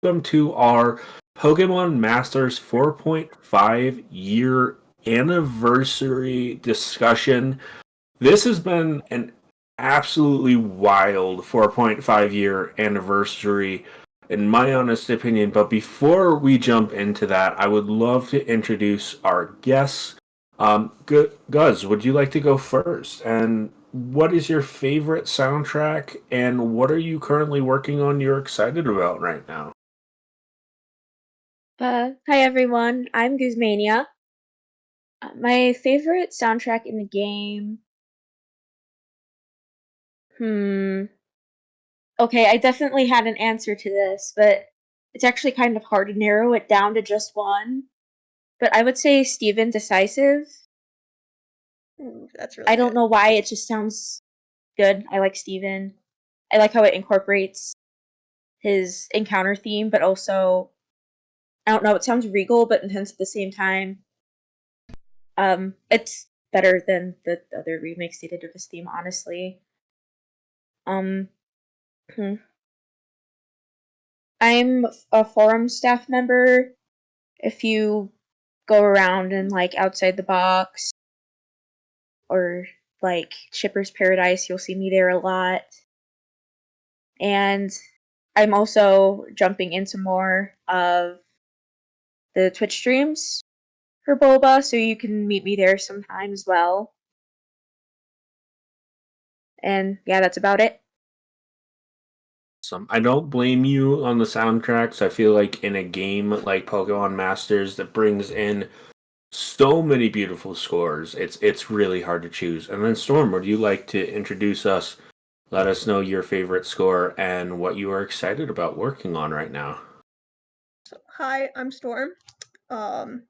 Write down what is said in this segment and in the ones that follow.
welcome to our Pokemon Masters 4.5 year anniversary discussion. This has been an absolutely wild 4.5 year anniversary, in my honest opinion. But before we jump into that, I would love to introduce our guests. Guz, would you like to go first? And what is your favorite soundtrack, and what are you currently working on you're excited about right now? Hi everyone, I'm Guzmania. My favorite soundtrack in the game. Hmm. Okay, I definitely had an answer to this, but it's actually kind of hard to narrow it down to just one. But I would say Steven Decisive. Ooh, that's really I don't good. know why, it just sounds good. I like Steven. I like how it incorporates his encounter theme, but also, I don't know, it sounds regal but intense at the same time. It's better than the other remakes they did of his theme, honestly. Um, hmm. I'm a forum staff member. If you go around and like outside the box or like Shipper's Paradise, you'll see me there a lot. And I'm also jumping into more of the Twitch streams for Boba, so you can meet me there sometime as well. And yeah, that's about it. I don't blame you on the soundtracks. I feel like in a game like Pokemon Masters that brings in so many beautiful scores, it's really hard to choose. And then Storm, would you like to introduce us? Let us know your favorite score and what you are excited about working on right now. So, hi, I'm Storm. Um,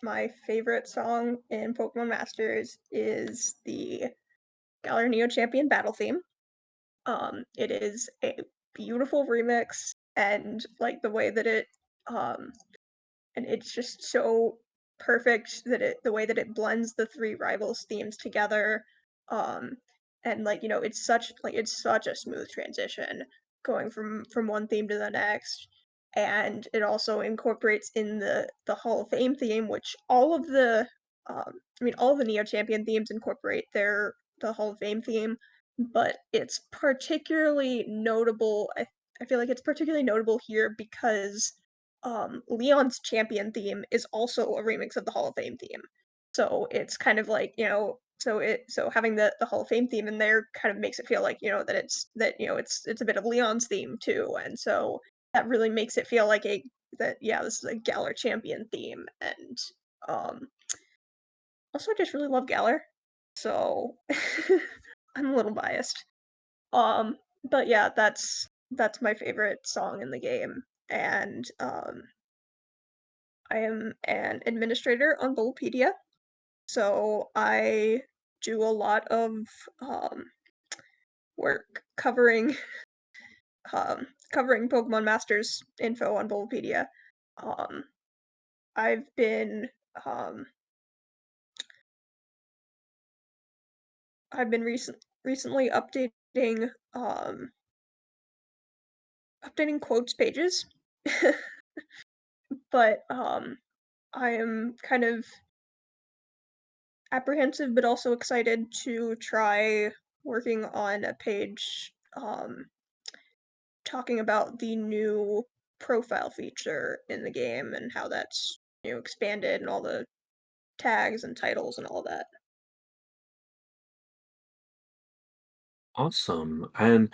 my favorite song in Pokemon Masters is the Galar Neo Champion battle theme. It is a beautiful remix, and like the way that um, and it's just so perfect that the way that it blends the three rivals themes together. Um, and like it's such a smooth transition going from one theme to the next. And it also incorporates in the Hall of Fame theme, which all of the Neo Champion themes incorporate the Hall of Fame theme, but it's particularly notable. I feel like it's particularly notable here because Leon's champion theme is also a remix of the Hall of Fame theme. So it's kind of like, so having the Hall of Fame theme in there kind of makes it feel like, it's a bit of Leon's theme too. And so that really makes it feel like this is a Galar champion theme. And um also I just really love Galar. So I'm a little biased. Um but yeah, that's my favorite song in the game. And I am an administrator on Bulbapedia, so I do a lot of um, work covering Pokemon Masters info on Bulbapedia. Um, I've been um, I've been recently um, updating quotes pages, but I am kind of apprehensive but also excited to try working on a page talking about the new profile feature in the game and how that's expanded and all the tags and titles and all that. Awesome. And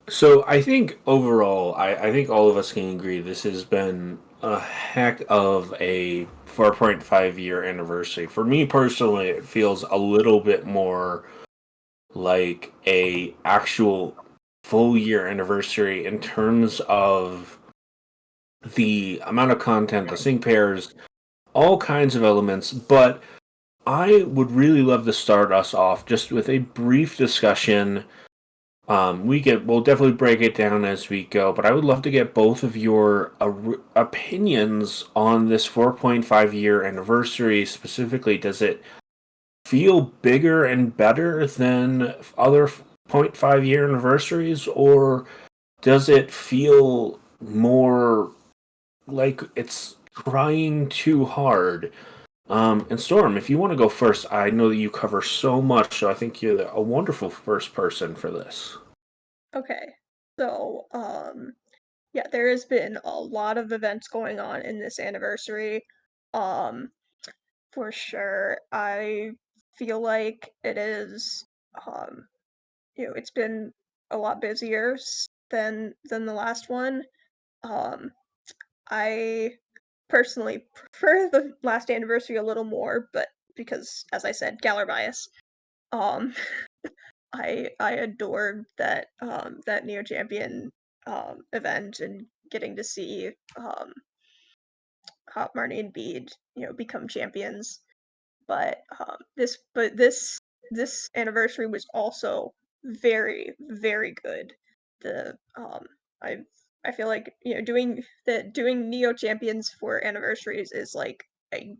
so I think overall, I think all of us can agree this has been a heck of a 4.5 year anniversary. For me personally, it feels a little bit more like a actual full year anniversary in terms of the amount of content, the sync pairs, all kinds of elements. But I would really love to start us off just with a brief discussion. We'll definitely break it down as we go, but I would love to get both of your opinions on this 4.5 year anniversary. Specifically, does it feel bigger and better than other 0.5 year anniversaries, or does it feel more like it's trying too hard. And Storm, if you want to go first, I know that you cover so much, so I think you're a wonderful first person for this. Okay. So, yeah, there has been a lot of events going on in this anniversary. Um, for sure. I feel like it is, um, it's been a lot busier than the last one. Um, I personally prefer the last anniversary a little more, but because, as I said, Galar bias. Um, I adored that Neo Champion event and getting to see Hot Marnie and Bede, become champions. But this anniversary was also very, very good. The I I feel like doing Neo champions for anniversaries is like a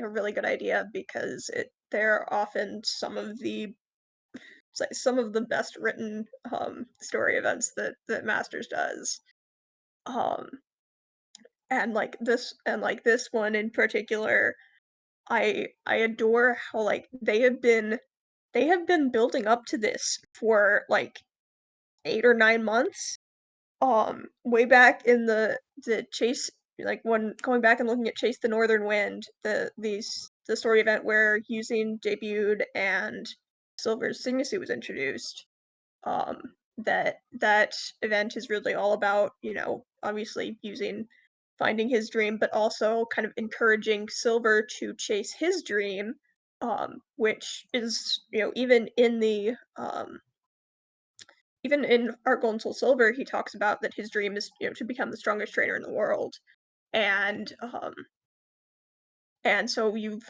really good idea because they're often some of the best written story events that Masters does. Um and like this one in particular, I adore how like they have been building up to this for like 8 or 9 months. Way back in the chase, like when going back and looking at Chase the Northern Wind, the story event where using debuted and Silver's Signacy was introduced. um that event is really all about, obviously using finding his dream, but also kind of encouraging Silver to chase his dream, which is, even in Art Gold and Soul Silver, he talks about that his dream is, to become the strongest trainer in the world. And um and so you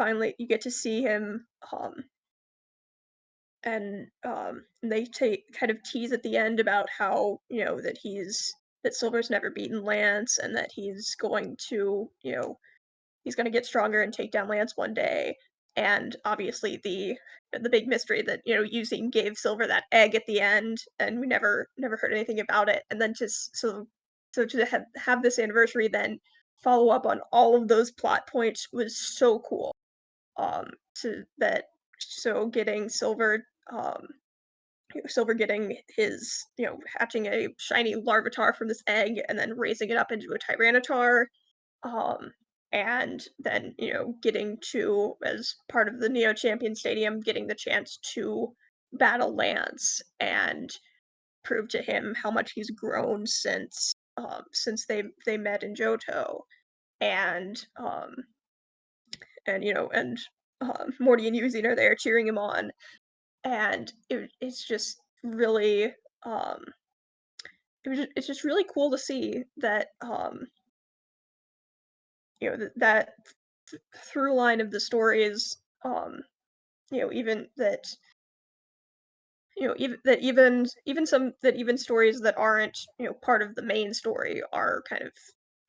get to see him, and they take kind of tease at the end about how, that Silver's never beaten Lance, and that he's going to get stronger and take down Lance one day. And obviously the big mystery that, using gave Silver that egg at the end, and we never heard anything about it. And then just so to have this anniversary then follow up on all of those plot points was so cool. To that so getting Silver getting his, hatching a shiny Larvitar from this egg and then raising it up into a Tyranitar, um, and then, getting to, as part of the Neo Champion Stadium, getting the chance to battle Lance and prove to him how much he's grown since they met in Johto. And Morty and Yuzin are there cheering him on, and it's just really, um it's just really cool to see that, that through line of the stories, even that, even stories that aren't, part of the main story are kind of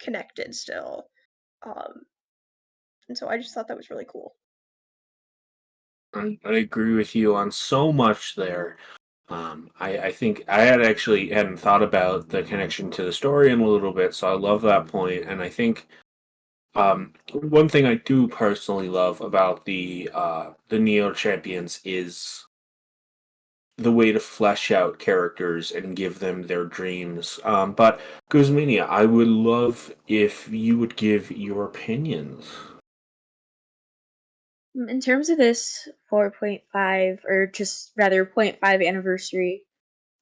connected still. um and so I just thought that was really cool. I agree with you on so much there. I think I hadn't thought about the connection to the story in a little bit, so I love that point. And I think one thing I do personally love about the Neo Champions is the way to flesh out characters and give them their dreams. But Guzmania, I would love if you would give your opinions. In terms of this 4.5, or just rather point 0.5 anniversary,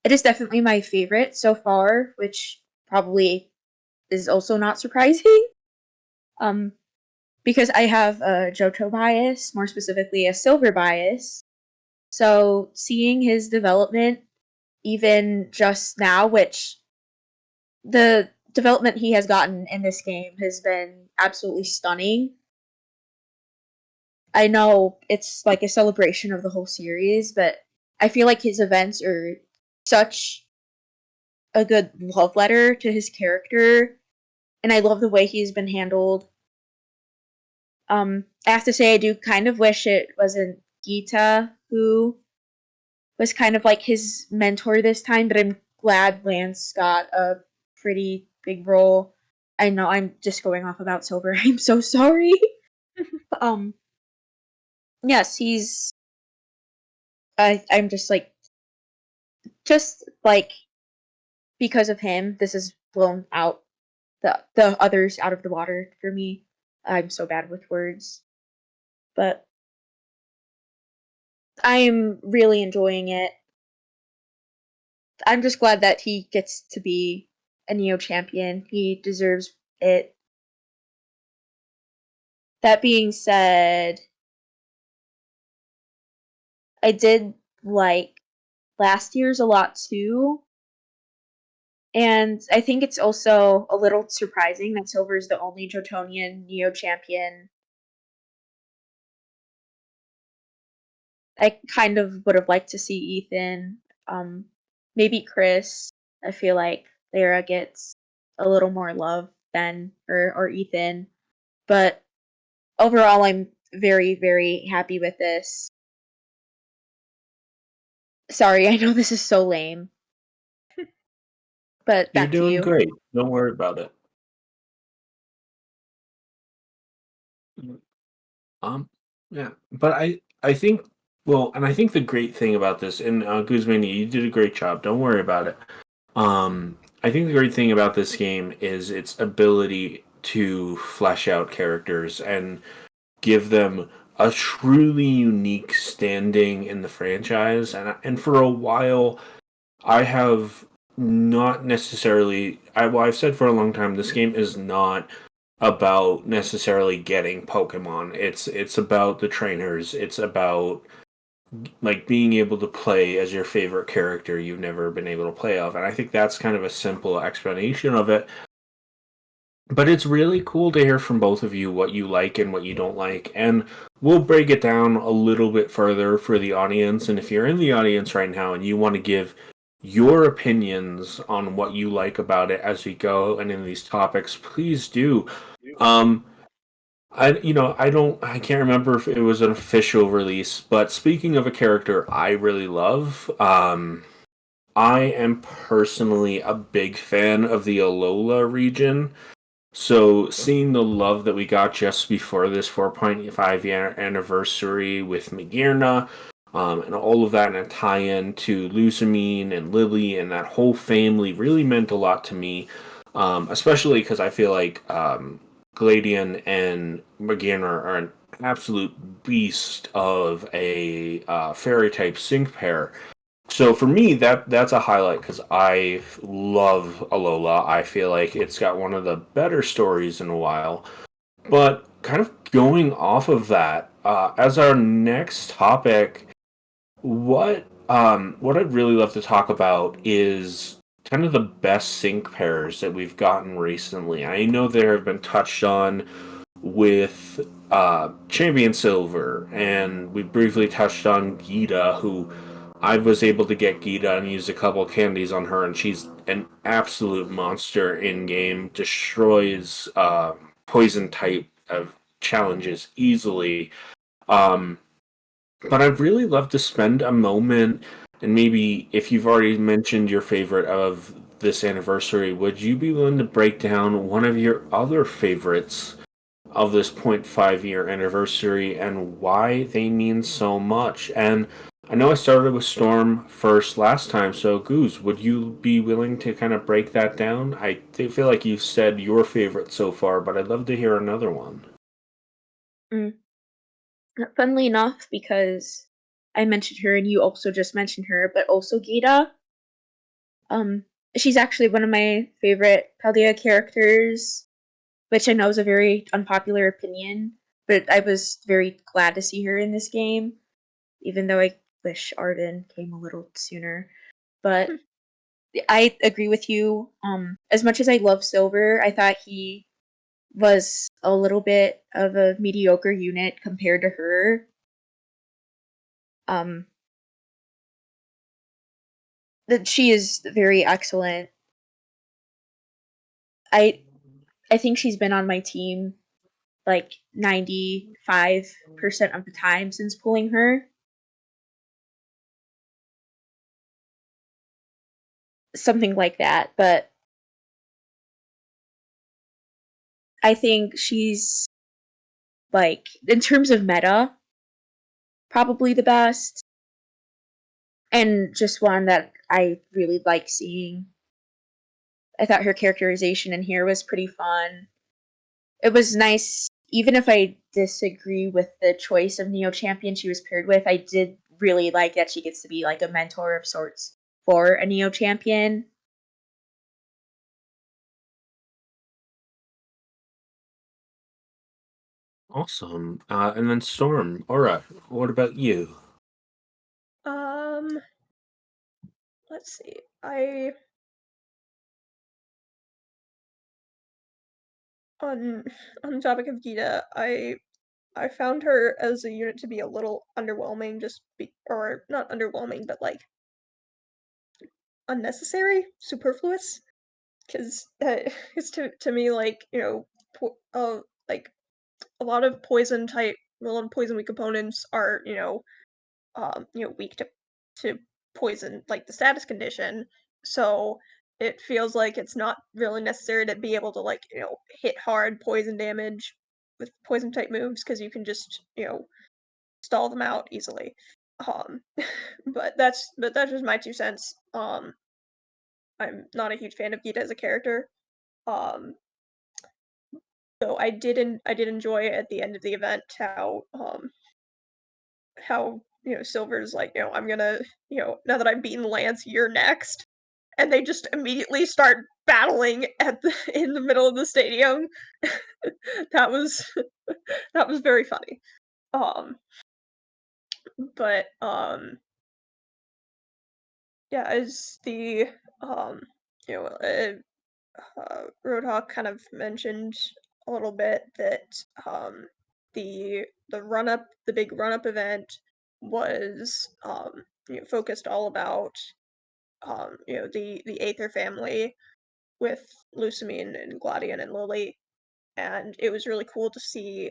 it is definitely my favorite so far, which probably is also not surprising. Um, because I have a Johto bias, more specifically a Silver bias. So seeing his development, even just now, which the development he has gotten in this game has been absolutely stunning. I know it's like a celebration of the whole series, but I feel like his events are such a good love letter to his character, and I love the way he's been handled. I have to say, I do kind of wish it wasn't Gita who was kind of like his mentor this time, but I'm glad Lance got a pretty big role. I know I'm just going off about Silver. I'm so sorry. um, yes, I'm just like because of him, this has blown out the others out of the water for me. I'm so bad with words, but I'm really enjoying it. I'm just glad that he gets to be a Neo champion. He deserves it. That being said, I did like last year's a lot too. And I think it's also a little surprising that Silver is the only Jotonian Neo champion. I kind of would have liked to see Ethan, um, maybe Chris. I feel like Lara gets a little more love than or Ethan. But overall, I'm very, very happy with this. Sorry, I know this is so lame, but You're back to doing you. great. Don't worry about it. Mm, Um, yeah, but I think well, and I think the great thing about this, and Guzman, you did a great job. Don't worry about it. I think the great thing about this game is its ability to flesh out characters and give them a truly unique standing in the franchise. And for a while, I have not necessarily. I've said for a long time this game is not about necessarily getting Pokemon. It's about the trainers. It's about like being able to play as your favorite character you've never been able to play of. And I think that's kind of a simple explanation of it. But it's really cool to hear from both of you what you like and what you don't like. And we'll break it down a little bit further for the audience. And if you're in the audience right now and you want to give your opinions on what you like about it as we go and in these topics, please do. Um, I can't remember if it was an official release, but speaking of a character I really love, I am personally a big fan of the Alola region. So seeing the love that we got just before this 4.5 year anniversary with Magearna, and all of that in a tie-in to Lusamine and Lily and that whole family really meant a lot to me. Especially because I feel like Gladian and Magearna are an absolute beast of a fairy type sync pair. So for me, that's a highlight because I love Alola. I feel like it's got one of the better stories in a while. But kind of going off of that, as our next topic, what I'd really love to talk about is kind of the best sync pairs that we've gotten recently. I know there have been touched on with Champion Silver, and we briefly touched on Gita, who I was able to get Gita and use a couple of candies on her, and she's an absolute monster in game. Destroys poison type of challenges easily. Um, but I'd really love to spend a moment, and maybe if you've already mentioned your favorite of this anniversary, would you be willing to break down one of your other favorites of this point 0.5 year anniversary and why they mean so much? And I know I started with Storm first last time, so Goose, would you be willing to kind of break that down? Feel like you've said your favorite so far, but I'd love to hear another one. Mm. Funnily enough, because I mentioned her and you also just mentioned her, but also Gita. Um, she's actually one of my favorite Paldea characters, which I know is a very unpopular opinion, but I was very glad to see her in this game, even though I wish Arden came a little sooner. But I agree with you. As much as I love Silver, I thought he was a little bit of a mediocre unit compared to her. Um, that she is very excellent. I I think she's been on my team like 95% of the time since pulling her. Something like that, but I think she's, like, in terms of meta, probably the best, and just one that I really like seeing. I thought her characterization in here was pretty fun. It was nice, even if I disagree with the choice of Neo Champion she was paired with, I did really like that she gets to be like a mentor of sorts for a Neo Champion. Awesome. And then Storm. All right. What about you? Um, let's see. I on on the topic of Gita, I found her as a unit to be a little underwhelming, or not underwhelming, but like unnecessary, superfluous. Because it's to me like like a lot of poison weak components are weak to poison, like the status condition. So it feels like it's not really necessary to be able to like hit hard poison damage with poison type moves because you can just stall them out easily. Um, but that's just my 2 cents. I'm not a huge fan of Gita as a character. Um, so I did enjoy at the end of the event how Silver's like, I'm gonna, now that I've beaten Lance, you're next. And they just immediately start battling in the middle of the stadium. That was that was very funny. Um but yeah, as the um you know Roadhog kind of mentioned a little bit that the big run up event was focused all about the Aether family with Lusamine and Gladian and Lily, and it was really cool to see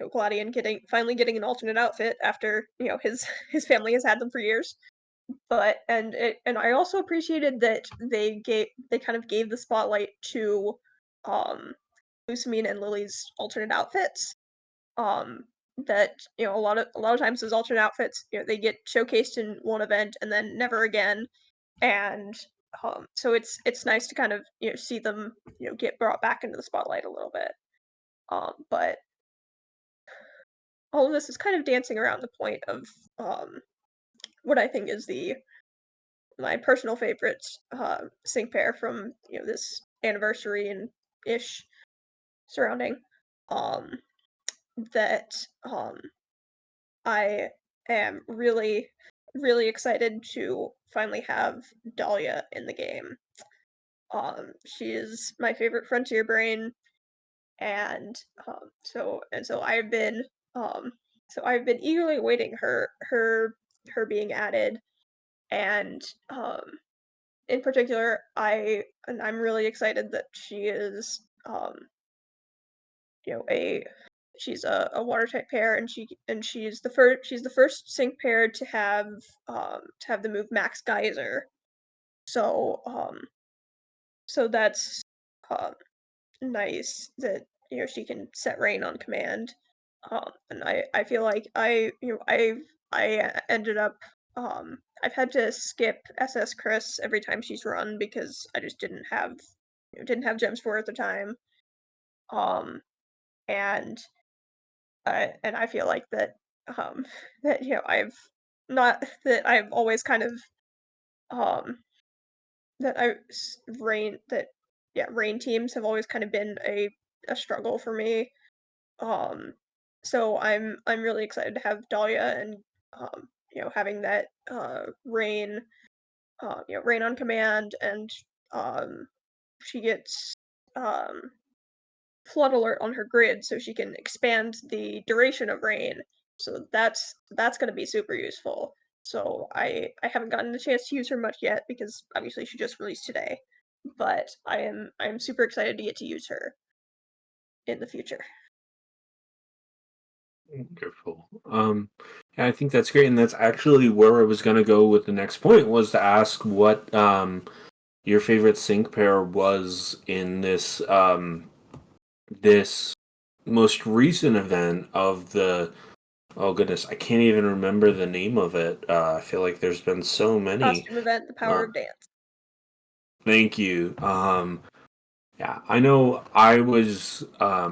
Gladian finally getting an alternate outfit after his his family has had them for years. And I also appreciated that they kind of gave the spotlight to um Lusamine and Lily's alternate outfits. Um that a lot of times those alternate outfits, they get showcased in one event and then never again. And so it's nice to kind of see them get brought back into the spotlight a little bit. But all of this is kind of dancing around the point of um what I think is the my personal favorite sync pair from this anniversary and ish surrounding. Um, that I am really really excited to finally have Dahlia in the game. She is my favorite Frontier Brain, and so um, I've been eagerly awaiting her being added, and in particular, I'm really excited that she is a she's a water type pair, and she's the first sync pair to have the move Max Geyser. So that's um nice that she can set rain on command. And I feel like ended up I've had to skip SS Chris every time she's run because I just didn't have gems for her at the time. Um, and I feel like that that I've not that I've always kind of um that I s- rain that yeah rain teams have always kind of been a struggle for me. Um, so I'm really excited to have Dahlia and having that rain on command, and um she gets um flood alert on her grid so she can expand the duration of rain. So that's going to be super useful. So I haven't gotten the chance to use her much yet because obviously she just released today, but I'm super excited to get to use her in the future. Wonderful. Yeah, I think that's great, and that's actually where I was going to go with the next point, was to ask what your favorite sync pair was in this this most recent event of the, oh goodness, I can't even remember the name of it. I feel like there's been so many. Costume event, The Power of Dance. Thank you. Yeah, I know I was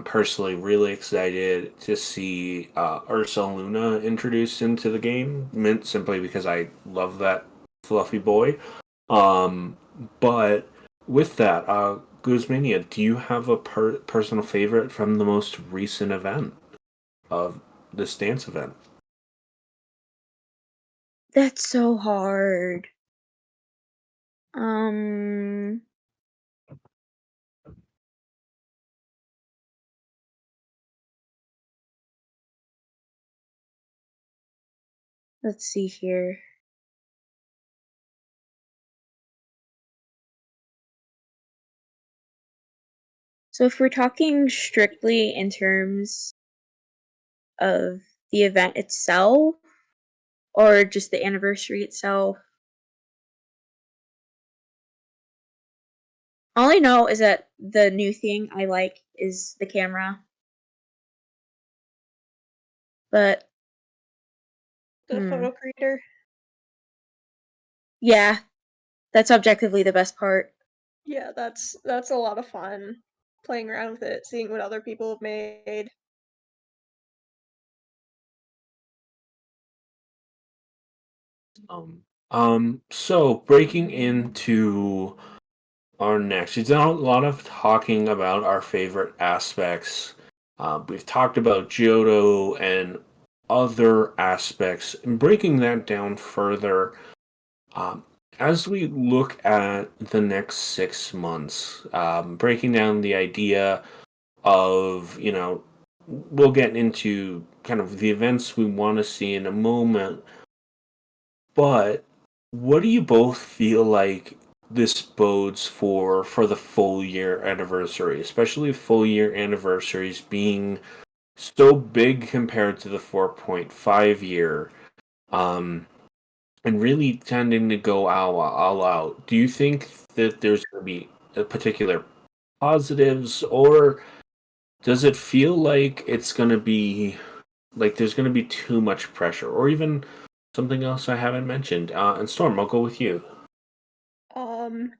personally really excited to see Ursa Luna introduced into the game, meant simply because I love that fluffy boy. Um, but with that, Guzmania, do you have a personal favorite from the most recent event of this dance event? That's so hard. Um, let's see here. So if we're talking strictly in terms of the event itself or just the anniversary itself, all I know is that the new thing I like is the camera. But The photo creator. yeah, that's objectively the best part. Yeah, that's a lot of fun. Playing around with it, seeing what other people have made. So breaking into our next, we've done a lot of talking about our favorite aspects. We've talked about Johto and other aspects, and breaking that down further. Um, as we look at the next 6 months, breaking down the idea of, we'll get into kind of the events we want to see in a moment, but what do you both feel like this bodes for the full year anniversary, especially full year anniversaries being so big compared to the 4.5 year, um, and really tending to go all out? Do you think that there's going to be a particular positives, or does it feel like it's going to be like there's going to be too much pressure, or even something else I haven't mentioned? And Storm, I'll go with you. Um,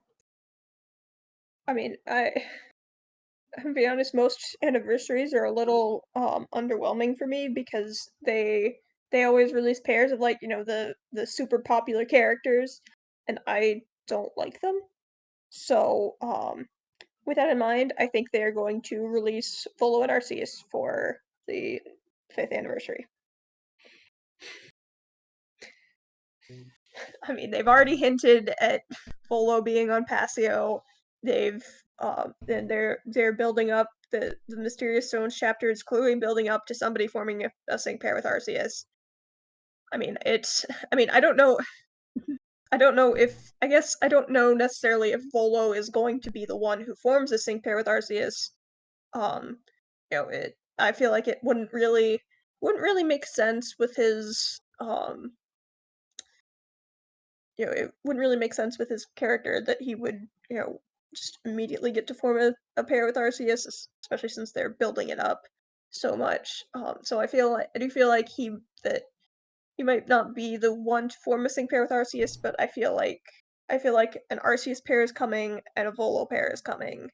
I mean, to be honest, most anniversaries are a little underwhelming for me because they always release pairs of like, the super popular characters, and I don't like them. So, with that in mind, I think they are going to release Volo and Arceus for the 5th anniversary. I mean, they've already hinted at Volo being on Passio. They've and they're building up the Mysterious Stones chapter is clearly building up to somebody forming a sync pair with Arceus. I mean, I don't know. I don't know if I guess I don't know necessarily if Volo is going to be the one who forms a sync pair with Arceus. Um, I feel like it wouldn't really make sense with his it wouldn't really make sense with his character that he would, just immediately get to form a pair with Arceus, especially since they're building it up so much. So I do feel like that he might not be the one to form a sync pair with Arceus, but I feel like an Arceus pair is coming and a Volo pair is coming.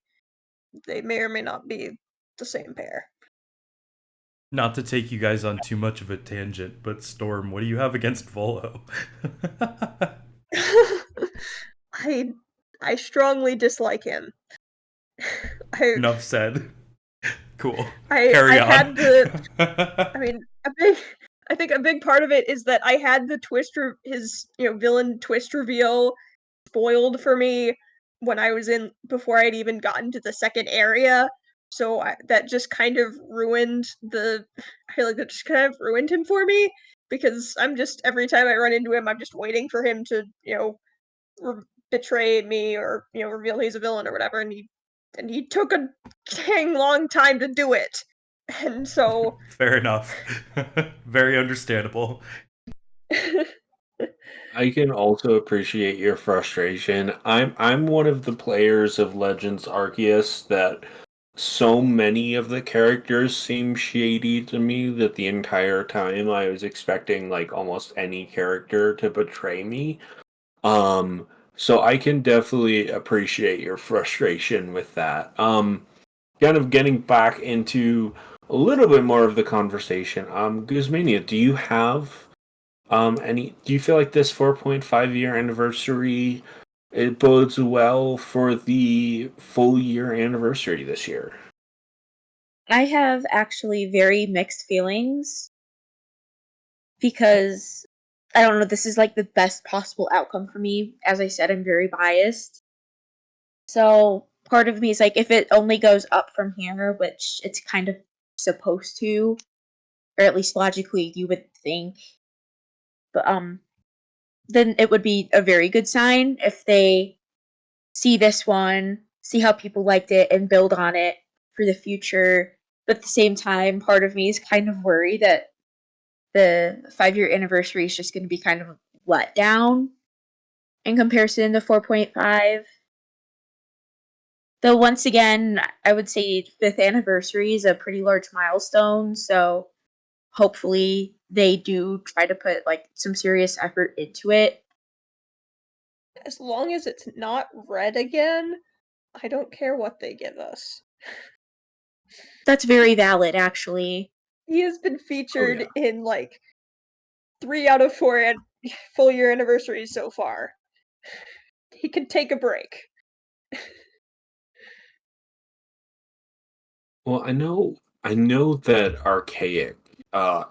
They may or may not be the same pair. Not to take you guys on too much of a tangent, but Storm, what do you have against Volo? I I strongly dislike him. I Enough said. Cool. I Carry had on. the I mean, a big I think a big part of it is that I had the his, villain twist reveal spoiled for me when I was in before I'd even gotten to the second area. So that just kind of ruined I feel like that just kind of ruined him for me because I'm just every time I run into him, I'm just waiting for him to, betray me or, reveal he's a villain or whatever, and he took a dang long time to do it. And so Fair enough. Very understandable. I can also appreciate your frustration. I'm one of the players of Legends Arceus that so many of the characters seem shady to me that the entire time I was expecting like almost any character to betray me. So I can definitely appreciate your frustration with that. Kind of getting back into a little bit more of the conversation. Guzmania, do you have do you feel like this 4.5 year anniversary it bodes well for the full year anniversary this year? I have actually very mixed feelings because I don't know, this is like the best possible outcome for me. As I said, I'm very biased. So part of me is like, if it only goes up from here, which it's kind of supposed to, or at least logically you would think, but then it would be a very good sign if they see this one, see how people liked it, and build on it for the future. But at the same time, part of me is kind of worried that the 5 year anniversary is just going to be kind of let down in comparison to 4.5. Though, once again, I would say 5th anniversary is a pretty large milestone, so hopefully they do try to put like some serious effort into it. As long as it's not red again, I don't care what they give us. That's very valid, actually. He has been Oh featured yeah. in like 3 out of 4 full year anniversaries so far. He can take a break. Well, I know that Archaic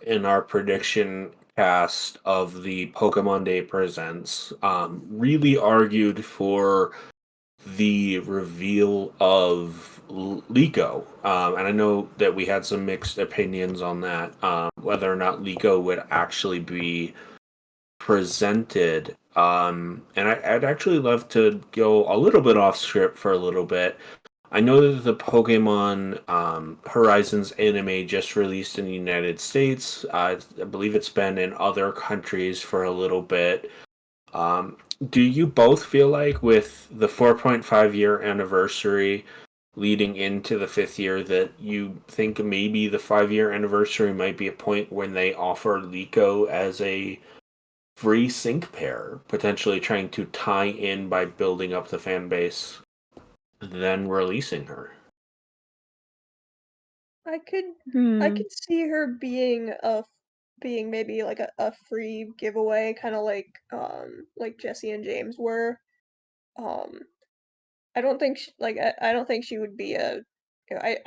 in our prediction cast of the Pokemon Day Presents really argued for the reveal of Liko. And I know that we had some mixed opinions on that, whether or not Liko would actually be presented. And I'd actually love to go a little bit off script for a little bit. I know that the Pokemon Horizons anime just released in the United States. I believe it's been in other countries for a little bit. Um, do you both feel like with the 4.5 year anniversary leading into the 5th year that you think maybe the 5 year anniversary might be a point when they offer Liko as a free sync pair, potentially trying to tie in by building up the fan base, then releasing her? I could I Hmm. could see her being maybe like a free giveaway, kind of like Jesse and James were. Um, I don't think I don't think she would be I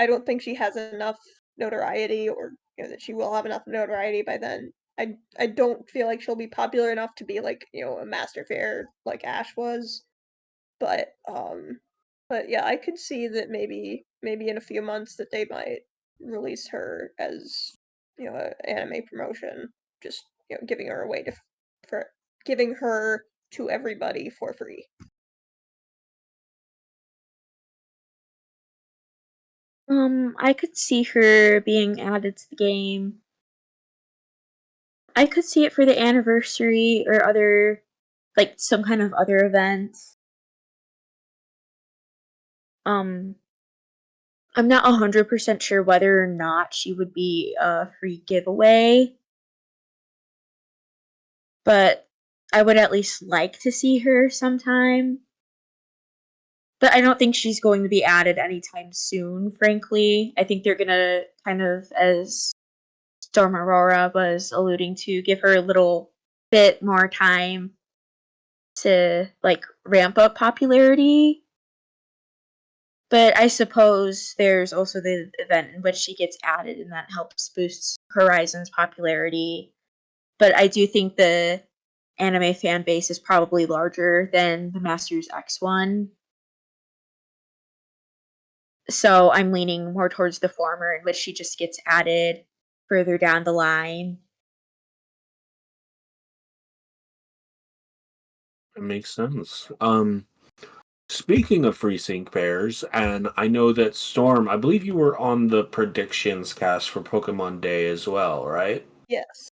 don't think she has enough notoriety, or that she will have enough notoriety by then. I don't feel like she'll be popular enough to be like a master fair like Ash was. But yeah, I could see that maybe in a few months that they might release her as a anime promotion, just giving her away for giving her to everybody for free. I could see her being added to the game. I could see it for the anniversary or other, like some kind of other event. Um, I'm not 100% sure whether or not she would be a free giveaway, but I would at least like to see her sometime. But I don't think she's going to be added anytime soon, frankly. I think they're gonna kind of, as Storm Aurora was alluding to, give her a little bit more time to like ramp up popularity. But I suppose there's also the event in which she gets added, and that helps boost Horizon's popularity. But I do think the anime fan base is probably larger than the Masters X one. So I'm leaning more towards the former, in which she just gets added further down the line. It makes sense. Speaking of free sync pairs, and I know that Storm, I believe you were on the predictions cast for Pokemon Day as well, right? Yes.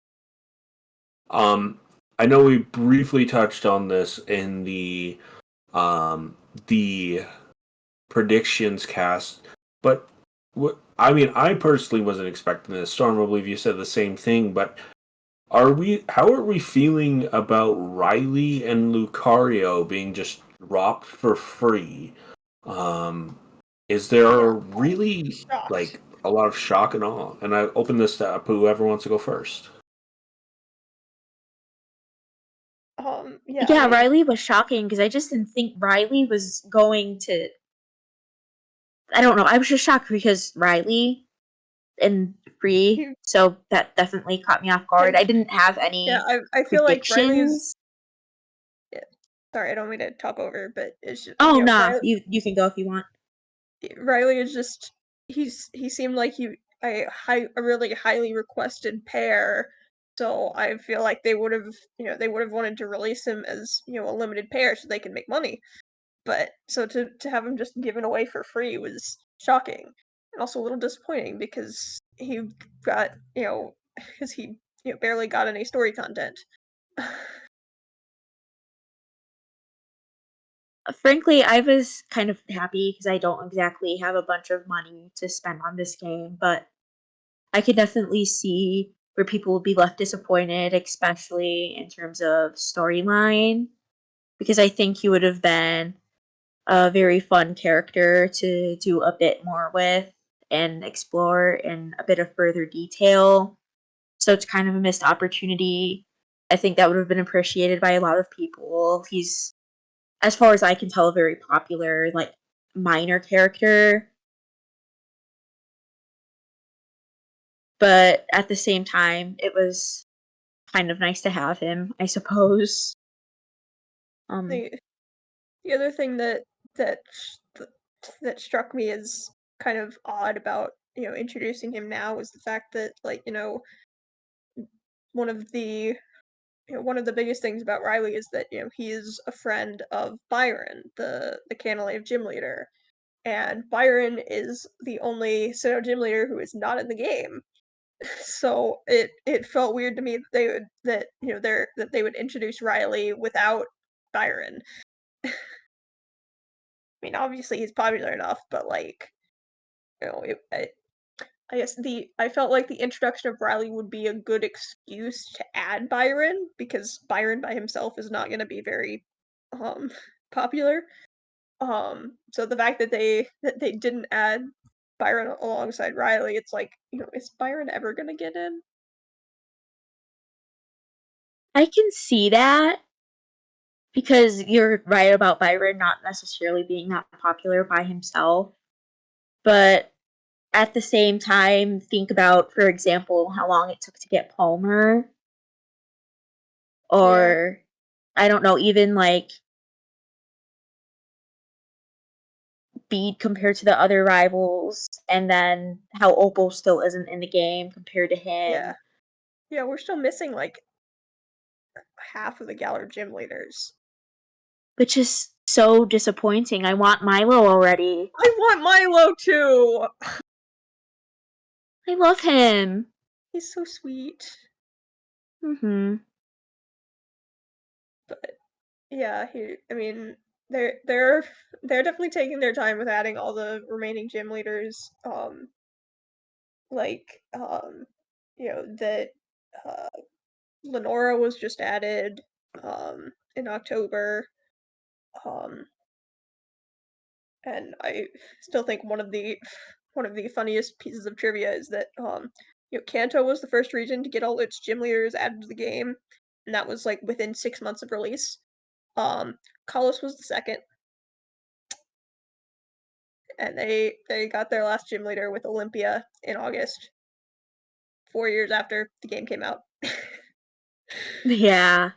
Um, I know we briefly touched on this in the predictions cast, but I mean, I personally wasn't expecting this. Storm, I believe you said the same thing, but are we? How are we feeling about Riley and Lucario being just dropped for free? Um, is Yeah, there really shocked. like a lot of shock and awe? And I open this to up whoever wants to go first. Yeah, I Yeah, mean, Riley was shocking because I just didn't think Riley was going to. I don't know. I was just shocked because Riley and free, he, so that definitely caught me off guard. I didn't have yeah, any I feel like Riley is. predictions. Yeah, sorry, I don't mean to talk over, but it's just, Oh, you know, nah, you can go if you want. Riley is just he seemed like a really highly requested pair. So I feel like they would have wanted to release him as, a limited pair so they can make money. But so to have him just given away for free was shocking and also a little disappointing because he got, because he barely got any story content. Frankly, I was kind of happy because I don't exactly have a bunch of money to spend on this game, but I could definitely see where people would be left disappointed, especially in terms of storyline, because I think he would have been a very fun character to do a bit more with and explore in a bit of further detail. So it's kind of a missed opportunity. I think that would have been appreciated by a lot of people. He's, as far as I can tell, a very popular, like, minor character. But at the same time, it was kind of nice to have him, I suppose. Um, the the other thing that that struck me as kind of odd about introducing him now was the fact that, like, one of the one of the biggest things about Riley is that he is a friend of Byron, the Canalave gym leader, and Byron is the only Sinnoh gym leader who is not in the game. So it felt weird to me that they would introduce Riley without Byron. I mean, obviously he's popular enough, but, like, I guess I felt like the introduction of Riley would be a good excuse to add Byron because Byron by himself is not going to be very um popular. So the fact that they didn't add Byron alongside Riley, it's like, is Byron ever going to get in? I can see that because you're right about Byron not necessarily being that popular by himself. But at the same time, think about, for example, how long it took to get Palmer, Yeah. or I don't know, even like Bede compared to the other rivals, and then how Opal still isn't in the game compared to Yeah. him, Yeah, we're still missing like half of the Galar gym leaders. which is so disappointing. I want Milo already. I want Milo too. I love him. He's so sweet. Hmm. But yeah, I mean, they're definitely taking their time with adding all the remaining gym leaders. Like, that uh Lenora was just added in October. Um and I still think one of the funniest pieces of trivia is that Kanto was the first region to get all its gym leaders added to the game, and that was like within 6 months of release. Kalos was the second, and they got their last gym leader with Olympia in August, 4 years after the game came out. Yeah.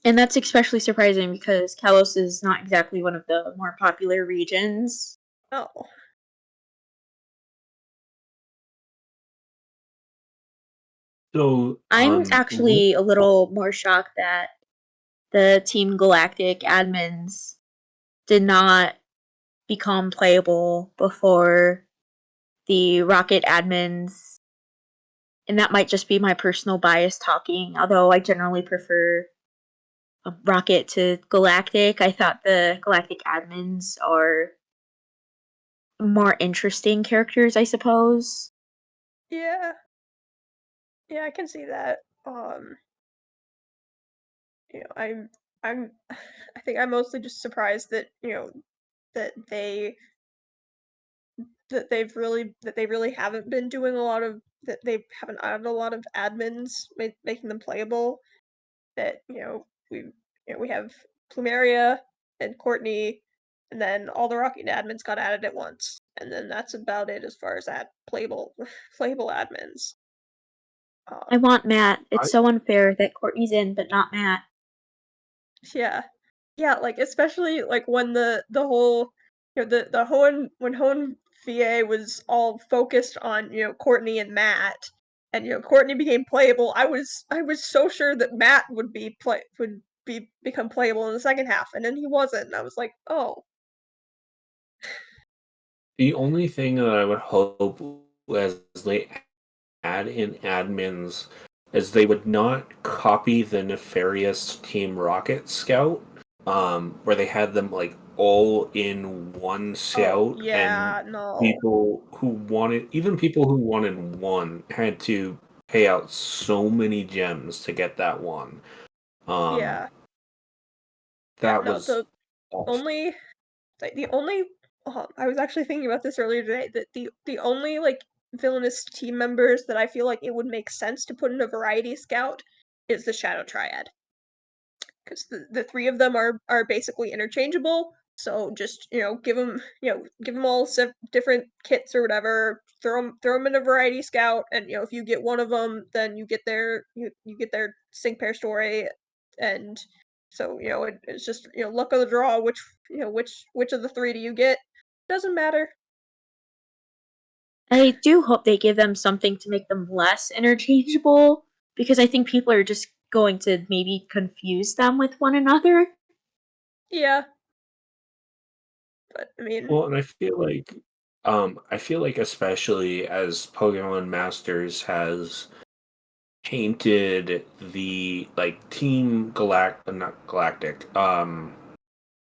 And that's especially surprising because Kalos is not exactly one of the more popular regions. Oh, So, I'm actually a little more shocked that the Team Galactic admins did not become playable before the Rocket admins. And that might just be my personal bias talking, although I generally prefer Rocket to Galactic. I thought the Galactic admins are more interesting characters, I suppose. Yeah. Yeah, I can see that. I'm I think I'm mostly just surprised that, that they that they really haven't been doing a lot of that they haven't added a lot of admins making them playable. That, we have Plumeria and Courtney, and then all the Rocket admins got added at once. And then that's about it as far as playable playable admins. I Um want Matt. I It's so unfair that Courtney's in, but not Matt. Yeah. Yeah, like, especially, like, when the whole the Hoenn when Hoenn VA was all focused on, Courtney and Matt, and, Courtney became playable, I was so sure that Matt would become playable in the second half, and then he wasn't, and I was like, "Oh." The only thing that I would hope as they add in admins is they would not copy the nefarious Team Rocket Scout, where they had them like all in one Oh, scout, and yeah, no. people who wanted one had to pay out so many gems to get that one. Um, Yeah. Yeah, that no, was awful. only the only I was actually thinking about this earlier today, that the only, like, villainous team members that I feel like it would make sense to put in a variety scout is the Shadow Triad. 'Cause the 3 of them are basically interchangeable, so just, give them all different kits or whatever, throw them in a variety scout, and, if you get one of them, then you get their sync pair story, and so, it's just, luck of the draw, which of the 3 do you get? Doesn't matter. I do hope they give them something to make them less interchangeable, because I think people are just going to maybe confuse them with one another. Yeah, but, I mean, Well, and I feel like especially as Pokemon Masters has painted the like not Galactic,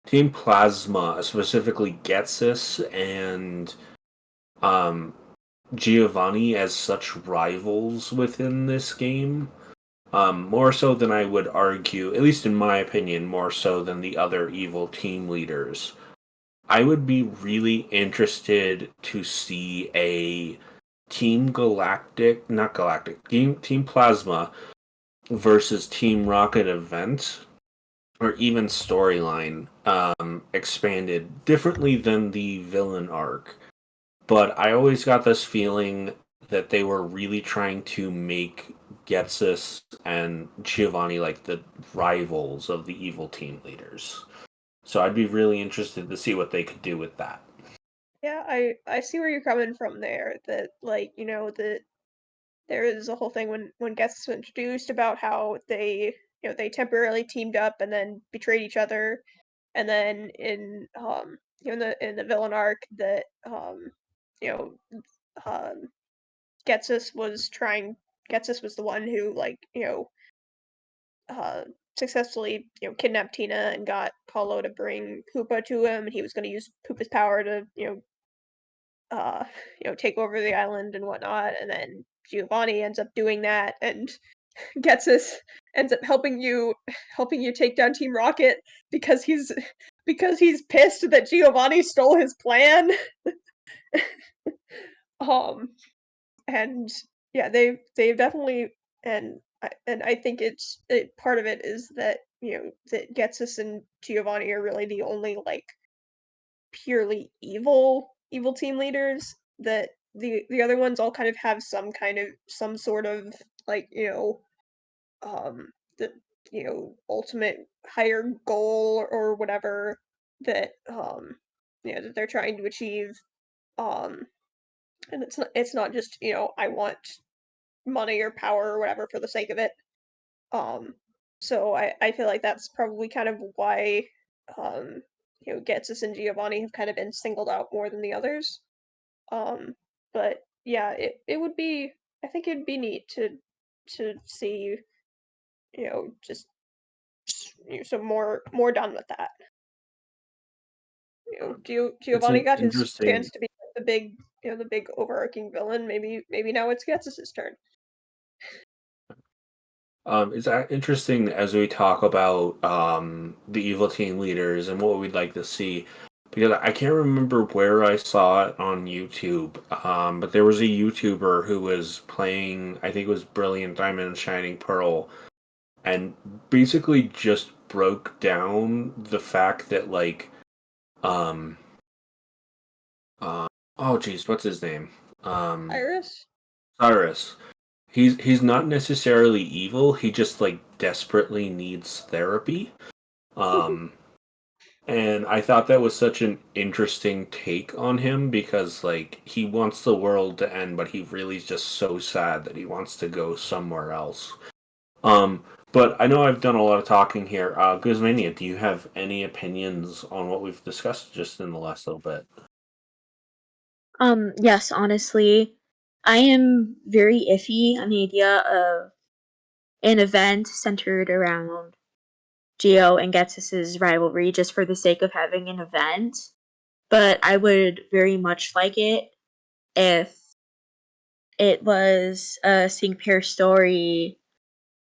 Team Plasma, specifically Getsus and um Giovanni as such rivals within this game. More so than I would argue, at least in my opinion, more so than the other evil team leaders. I would be really interested to see a Team Galactic, not Galactic, Team Plasma versus Team Rocket event, or even storyline, expanded differently than the villain arc. But I always got this feeling that they were really trying to make Getsus and Giovanni like the rivals of the evil team leaders. So I'd be really interested to see what they could do with that. yeah, I see where you're coming from there, that, like, that there is a whole thing when guests were introduced about how they temporarily teamed up and then betrayed each other, and then in the villain arc that you know um Getsus was trying Getsus was the one who, like, uh successfully, kidnapped Tina and got Paulo to bring Koopa to him, and he was going to use Koopa's power to, uh take over the island and whatnot, and then Giovanni ends up doing that, and Getsus ends up helping you take down Team Rocket because he's pissed that Giovanni stole his plan. Um, and yeah, they've definitely, and I think part of it is that, that Getsus and Giovanni are really the only, like, purely evil team leaders, that the other ones all kind of have some sort of, like, um the ultimate higher goal, or whatever, that that they're trying to achieve, um and it's not just, I want money or power or whatever for the sake of it. um so I feel like that's probably kind of why, um Getsus and Giovanni have kind of been singled out more than the others. um but yeah, it would be, I think it'd be neat to see, just some more done with that. It's Giovanni an got his chance interesting. to be the big the big overarching villain. Maybe now it's Gets's turn. It's interesting as we talk about the evil team leaders and what we'd like to see, because I can't remember where I saw it on YouTube, but there was a YouTuber who was playing, I think it was Brilliant Diamond and Shining Pearl, and basically just broke down the fact that um, uh, oh geez, what's his name? Iris. Cyrus. He's not necessarily evil. He just desperately needs therapy. Um, and I thought that was such an interesting take on him because he wants the world to end, but he really is just so sad that he wants to go somewhere else. Um, but I know I've done a lot of talking here. Guzmania, do you have any opinions on what we've discussed just in the last little bit? Yes, honestly, I am very iffy on the idea of an event centered around Geo and Getsis's rivalry just for the sake of having an event. But I would very much like it if it was a sync pair story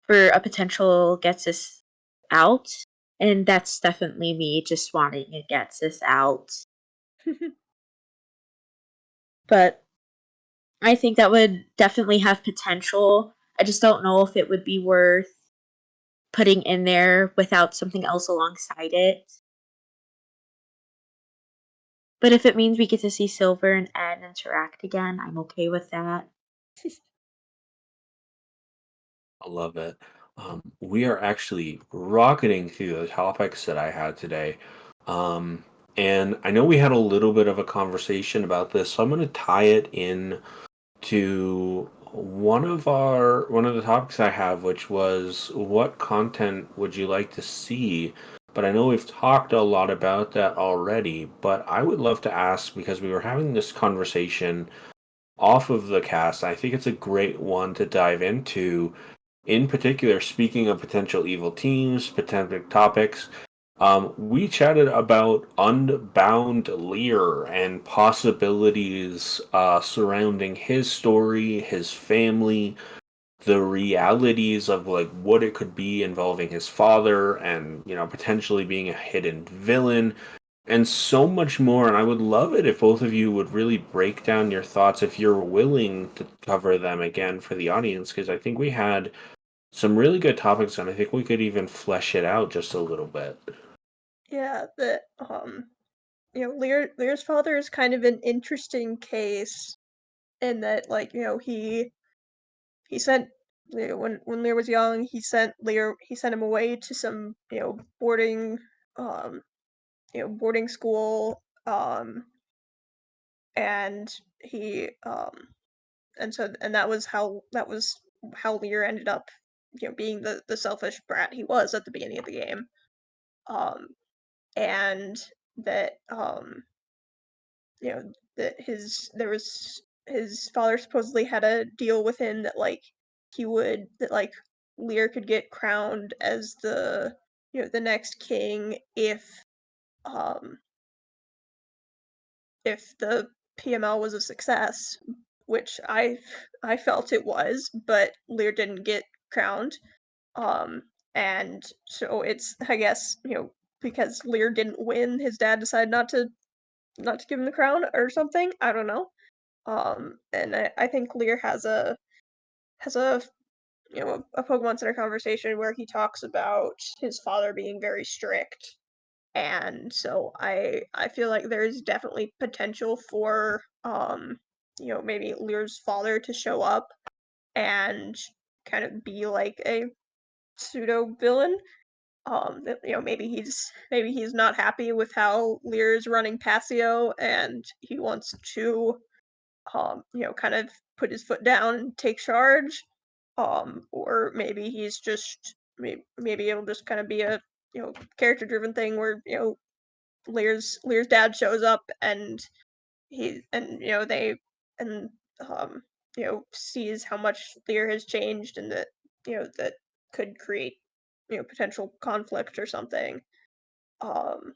for a potential Getsis out. And that's definitely me just wanting a Getsis out. But I think that would definitely have potential. I just don't know if it would be worth putting in there without something else alongside it. But if it means we get to see Silver and Ed interact again, I'm okay with that. I love it. We are actually rocketing through the topics that I had today. Um, and I know we had a little bit of a conversation about this, so I'm going to tie it in to one of the topics I have, which was what content would you like to see? But I know we've talked a lot about that already, but I would love to ask because we were having this conversation off of the cast. I think it's a great one to dive into. In particular, speaking of potential evil teams, potential topics, we chatted about Unbound Lear and possibilities surrounding his story, his family, the realities of what it could be involving his father, and potentially being a hidden villain, and so much more. And I would love it if both of you would really break down your thoughts if you're willing to cover them again for the audience, because I think we had some really good topics, and I think we could even flesh it out just a little bit. Yeah, that Lear's father is kind of an interesting case in that he sent when Lear was young, he sent him away to some, um boarding school, and he and that was how Lear ended up, being the selfish brat he was at the beginning of the game. Um and that you know that his father supposedly had a deal with him that Lear could get crowned as the next king um if the PML was a success, which I felt it was, but Lear didn't get crowned. Um and so it's, I guess, because Lear didn't win, his dad decided not to give him the crown or something. I don't know. And I think Lear has a Pokemon Center conversation where he talks about his father being very strict, and so I feel like there's definitely potential for maybe Lear's father to show up and kind of be like a pseudo villain. That, maybe he's not happy with how Lear's running Passio, and he wants to kind of put his foot down and take charge. Or maybe maybe it'll just kind of be a character driven thing where Lear's dad shows up and he and they and sees how much Lear has changed, and that could create potential conflict or something. Um,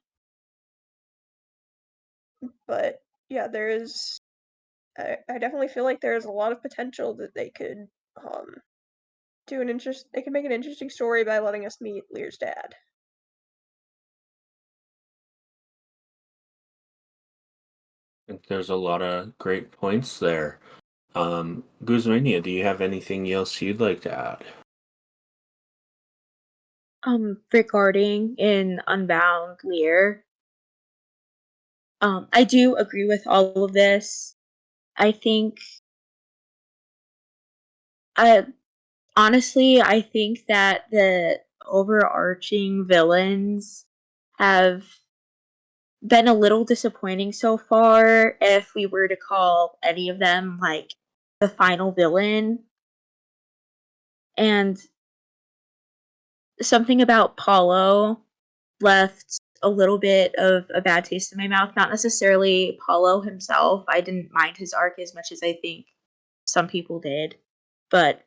but yeah, there is. I definitely feel like there's a lot of potential that they could do an interest. They could make an interesting story by letting us meet Lear's dad. I think there's a lot of great points there. Guzmania, do you have anything else you'd like to add? Regarding in Unbound Lear, I do agree with all of this. I think, I honestly, I think that the overarching villains have been a little disappointing so far. If we were to call any of them like the final villain, and something about Paulo left a little bit of a bad taste in my mouth. Not necessarily Paulo himself. I didn't mind his arc as much as I think some people did. But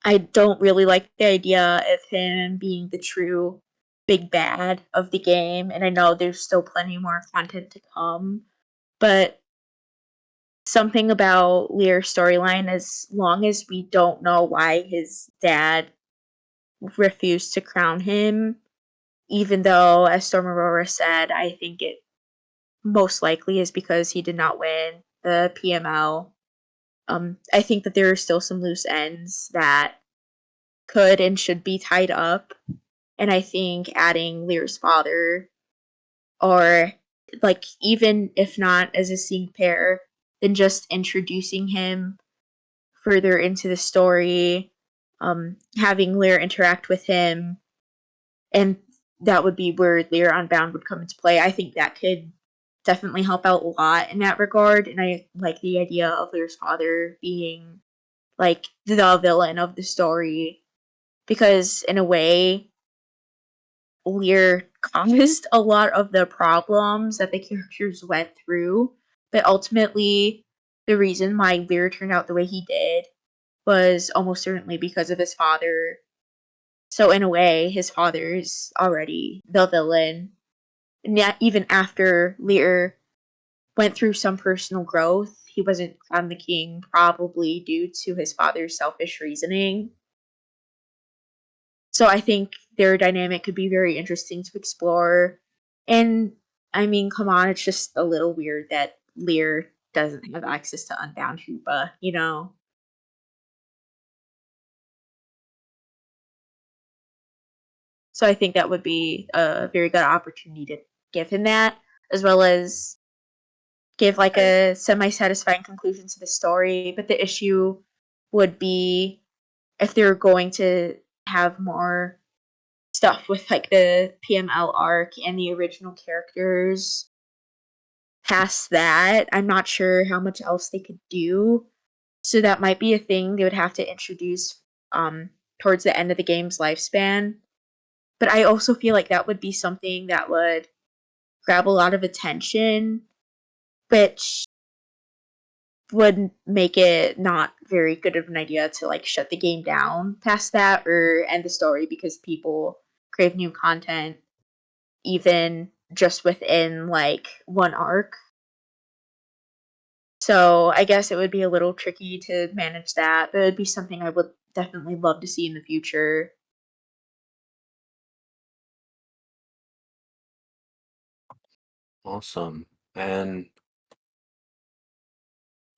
I don't really like the idea of him being the true big bad of the game. And I know there's still plenty more content to come. But something about Lear's storyline, as long as we don't know why his dad refused to crown him, even though, as Storm Aurora said, I think it most likely is because he did not win the PML. I think that there are still some loose ends that could and should be tied up. And I think adding Lear's father, or like even if not as a sync pair, then just introducing him further into the story, having Lear interact with him, and that would be where Lear Unbound would come into play. I think that could definitely help out a lot in that regard, and I like the idea of Lear's father being like the villain of the story, because in a way, Lear caused a lot of the problems that the characters went through, but ultimately, the reason why Lear turned out the way he did was almost certainly because of his father. So in a way, his father's already the villain. And yet, even after Lear went through some personal growth, he wasn't crowned the king, probably due to his father's selfish reasoning. So I think their dynamic could be very interesting to explore. And I mean, come on, it's just a little weird that Lear doesn't have access to Unbound Hoopa, you know? So I think that would be a very good opportunity to give him that, as well as give like I, a semi-satisfying conclusion to the story. But the issue would be if they're going to have more stuff with like the PML arc and the original characters past that. I'm not sure how much else they could do. So that might be a thing they would have to introduce um towards the end of the game's lifespan. But I also feel like that would be something that would grab a lot of attention, which would make it not very good of an idea to like shut the game down past that or end the story because people crave new content even just within like one arc. So I guess it would be a little tricky to manage that, but it would be something I would definitely love to see in the future. Awesome. And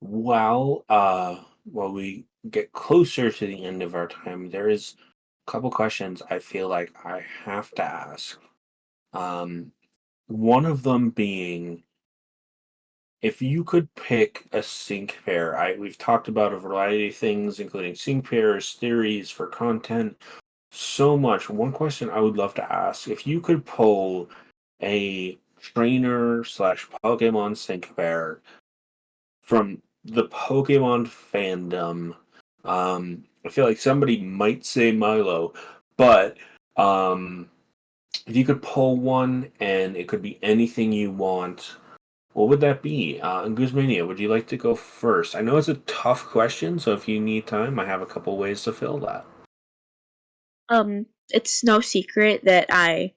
while we get closer to the end of our time, there is a couple questions I feel like I have to ask. Um, one of them being, if you could pick a sync pair, we've talked about a variety of things, including sync pairs, theories for content, so much. One question I would love to ask, if you could pull a trainer slash Pokemon sync pair from the Pokemon fandom, I feel like somebody might say Milo, but if you could pull one and it could be anything you want, what would that be? Guzmania, would you like to go first? I know it's a tough question, so if you need time, I have a couple ways to fill that. It's no secret that I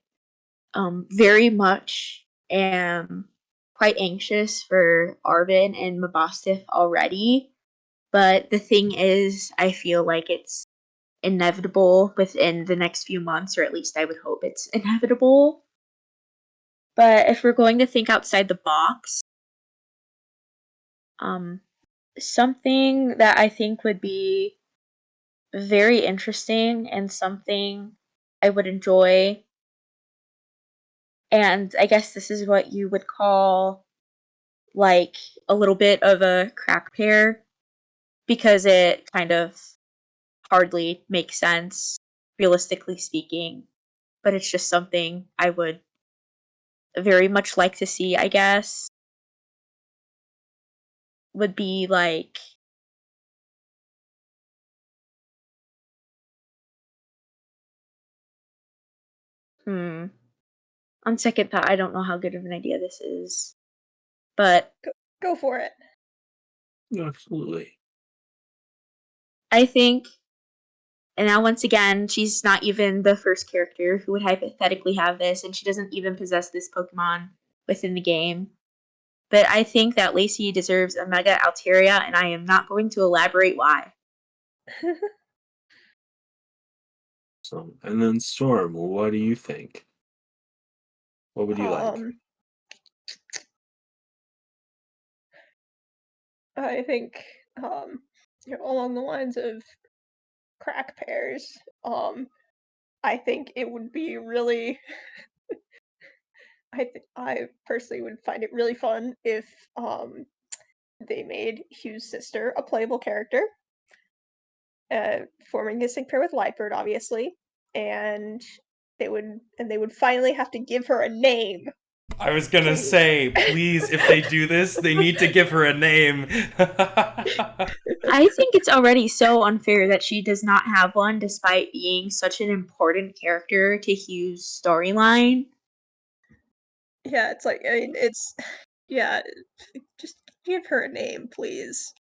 very much am quite anxious for Arvin and Mabostif already. But the thing is, I feel like it's inevitable within the next few months, or at least I would hope it's inevitable. But if we're going to think outside the box, something that I think would be very interesting and something I would enjoy, and I guess this is what you would call like a little bit of a crack pair, because it kind of hardly makes sense, realistically speaking, but it's just something I would very much like to see, I guess, would be like, on second thought, I don't know how good of an idea this is, but Go for it. Absolutely. I think, and now once again, she's not even the first character who would hypothetically have this, and she doesn't even possess this Pokemon within the game. But I think that Lacey deserves a Mega Altaria, and I am not going to elaborate why. So, and then Storm, what do you think? What would you like? I think along the lines of crack pairs, I think it would be really I personally would find it really fun if they made Hugh's sister a playable character, forming a sync pair with Lightbird, obviously, and they would finally have to give her a name. I was gonna Please. say, please, if they do this, they need to give her a name. I think it's already so unfair that she does not have one, despite being such an important character to Hugh's storyline. Yeah, it's like, I mean, it's yeah, just give her a name, please.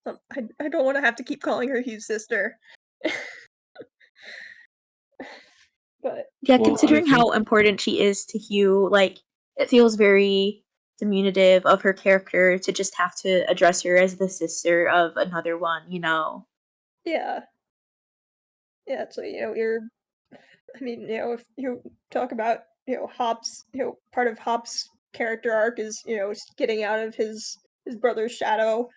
I don't want to have to keep calling her Hugh's sister. But Yeah, Well, considering how important she is to Hugh, like, it feels very diminutive of her character to just have to address her as the sister of another one, you know? yeah, yeah, so I mean, if you talk about, Hop's, part of Hop's character arc is, getting out of his brother's shadow.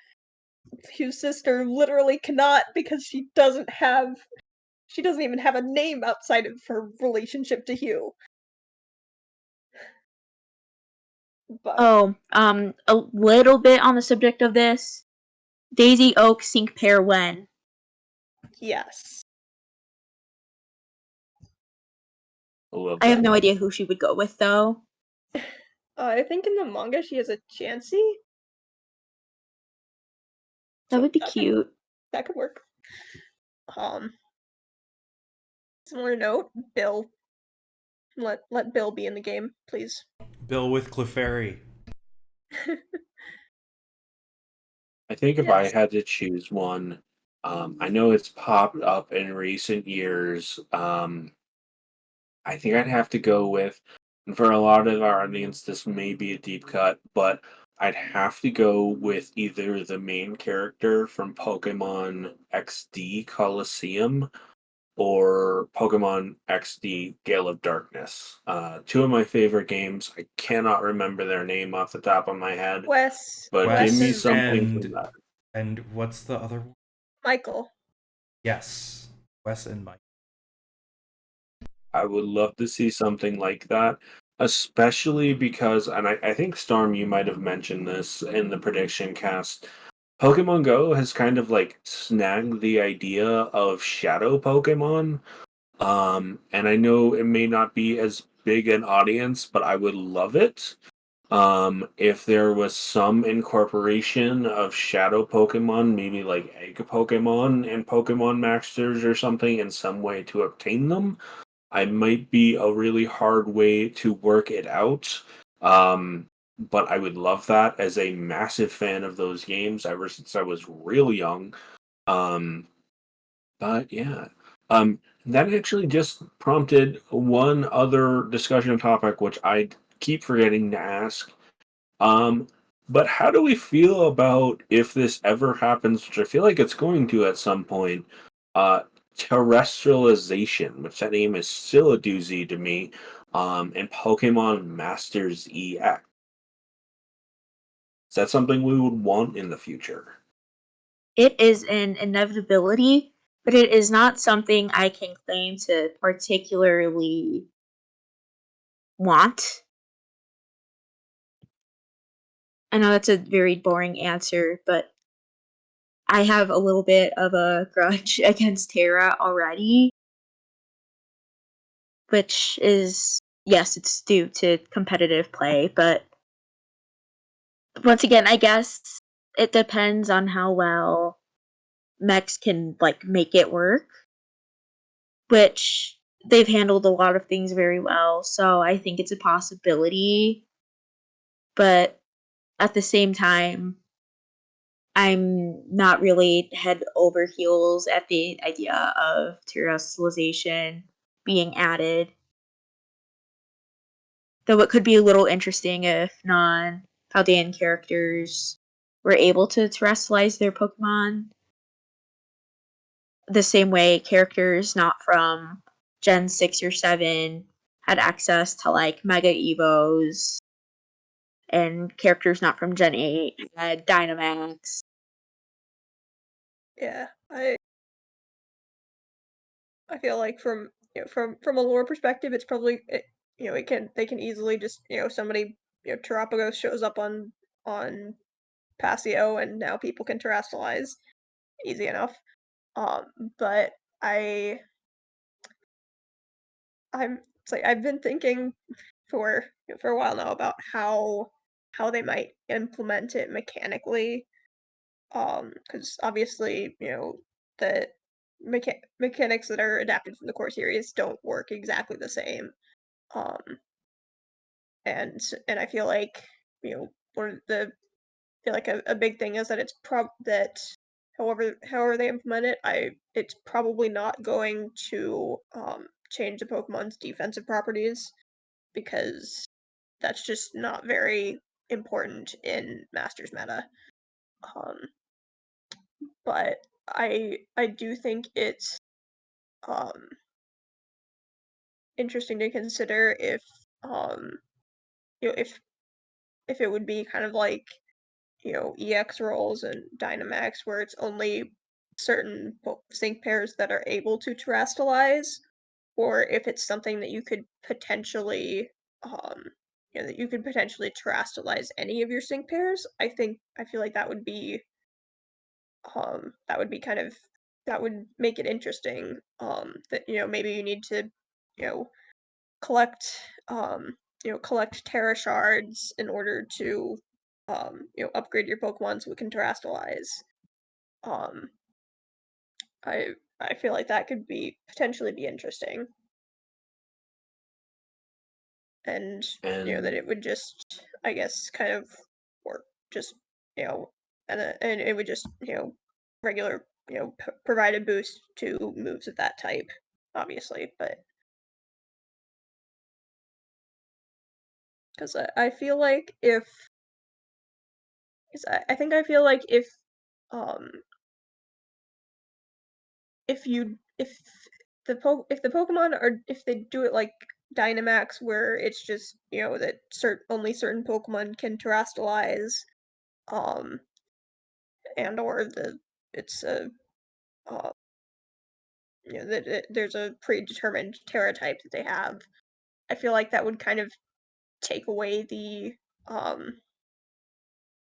Hugh's sister literally cannot because she doesn't even have a name outside of her relationship to Hugh. But Oh, a little bit on the subject of this. Daisy Oak sync pair when? yes. I love I have that. no idea who she would go with, though. I think in the manga she has a Chansey. That So would be cute. that could work. Um Similar note, Bill. Let Bill be in the game, please. Bill with Clefairy. I think if I Yes. had to choose one, I know it's popped up in recent years. I think I'd have to go with, and for a lot of our audience, this may be a deep cut, but I'd have to go with either the main character from Pokemon XD Colosseum or Pokemon XD Gale of Darkness. Two of my favorite games. I cannot remember their name off the top of my head, but give Wes me Wes and something from that. and what's the other one? Michael. Yes, Wes and Mike. I would love to see something like that, especially because, and I think Storm, you might have mentioned this in the prediction cast. Pokemon Go has kind of like snagged the idea of shadow Pokemon. And I know it may not be as big an audience, but I would love it. If there was some incorporation of shadow Pokemon, maybe like egg Pokemon and Pokemon Masters or something in some way to obtain them. I might be a really hard way to work it out. But I would love that as a massive fan of those games ever since I was real young. Um, but yeah. That actually just prompted one other discussion topic, which I keep forgetting to ask. But how do we feel about if this ever happens, which I feel like it's going to at some point, uh, terrestrialization, which that name is still a doozy to me, in Pokemon Masters EX. Is that something we would want in the future? It is an inevitability, but it is not something I can claim to particularly want. I know that's a very boring answer, but I have a little bit of a grudge against Terra already, which is, yes, it's due to competitive play, but once again, I guess it depends on how well mechs can like make it work, which they've handled a lot of things very well, so I think it's a possibility, but at the same time, I'm not really head over heels at the idea of terrestrialization being added. Though it could be a little interesting if non Paldean characters were able to terrestrialize their Pokemon the same way characters not from Gen 6 or 7 had access to like Mega Evos, and characters not from Gen 8 had Dynamax. Yeah, I feel like from a lore perspective, it's probably they can easily just somebody Terapagos shows up on Passio and now people can terrestrialize easy enough. Um, but I I'm it's like I've been thinking for a while now about how they might implement it mechanically. Because obviously, the mechanics that are adapted from the core series don't work exactly the same. Um, and I feel like, one of the feel like a big thing is that it's that however they implement it, it's probably not going to change the Pokemon's defensive properties because that's just not very important in Masters meta. Um, but I do think it's um interesting to consider um if it would be kind of like EX rolls and Dynamax where it's only certain sync pairs that are able to terrestrialize, or if it's something that you could potentially um that you could potentially terrestrialize any of your sync pairs. I feel like that would be kind of that would make it interesting. That maybe you need to you know collect collect Terra shards in order to upgrade your Pokemon so it can terrestrialize. Um, I feel like that could be potentially be interesting, and that And it would just I guess kind of work just and it would just regular provide a boost to moves of that type, obviously, but because I feel like if 'cause I think I feel like um if the Pokemon are if they do it like Dynamax where it's just that only certain Pokemon can terrestrialize, um and or it's a uh, that there's a predetermined Terra type that they have. I feel like that would kind of take away um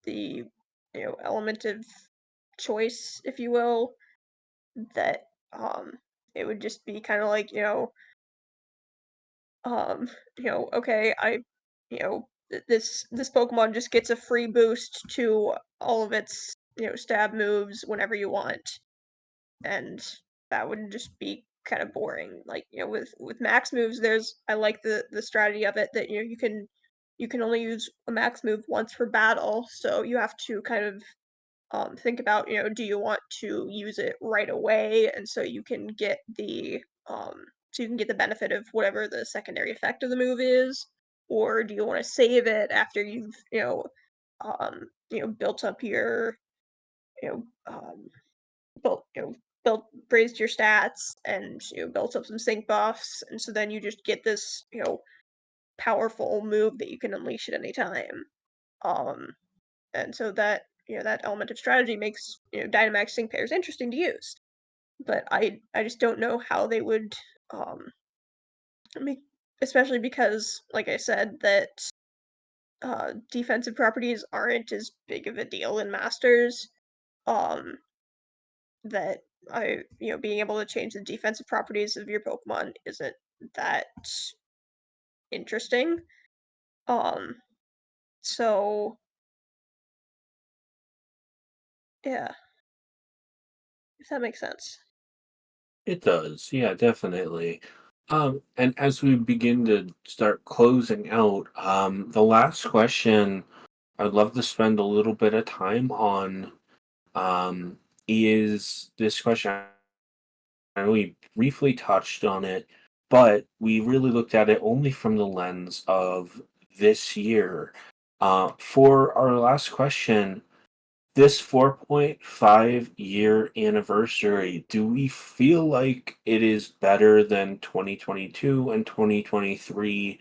the element of choice, if you will, that it would just be kind of like um okay, this Pokemon just gets a free boost to all of its stab moves whenever you want, and that would just be kind of boring. Like with max moves, I like the strategy of it that you can only use a max move once per battle, so you have to kind of think about do you want to use it right away, and so you can get the benefit of whatever the secondary effect of the move is, or do you want to save it after you've built up your, you know, built, raised your stats and, built up some sync buffs, and so then you just get this, powerful move that you can unleash at any time. Um, and so that, that element of strategy makes, Dynamax sync pairs interesting to use. But I just don't know how they would, um, I mean, especially because, like I said, that defensive properties aren't as big of a deal in Masters. Um, that being able to change the defensive properties of your Pokemon isn't that interesting. Um, so yeah, if that makes sense. It does, yeah, definitely. And as we begin to start closing out, the last question I'd love to spend a little bit of time on um, is this question. I know we briefly touched on it, but we really looked at it only from the lens of this year. For our last question, this 4.5 year anniversary, do we feel like it is better than 2022 and 2023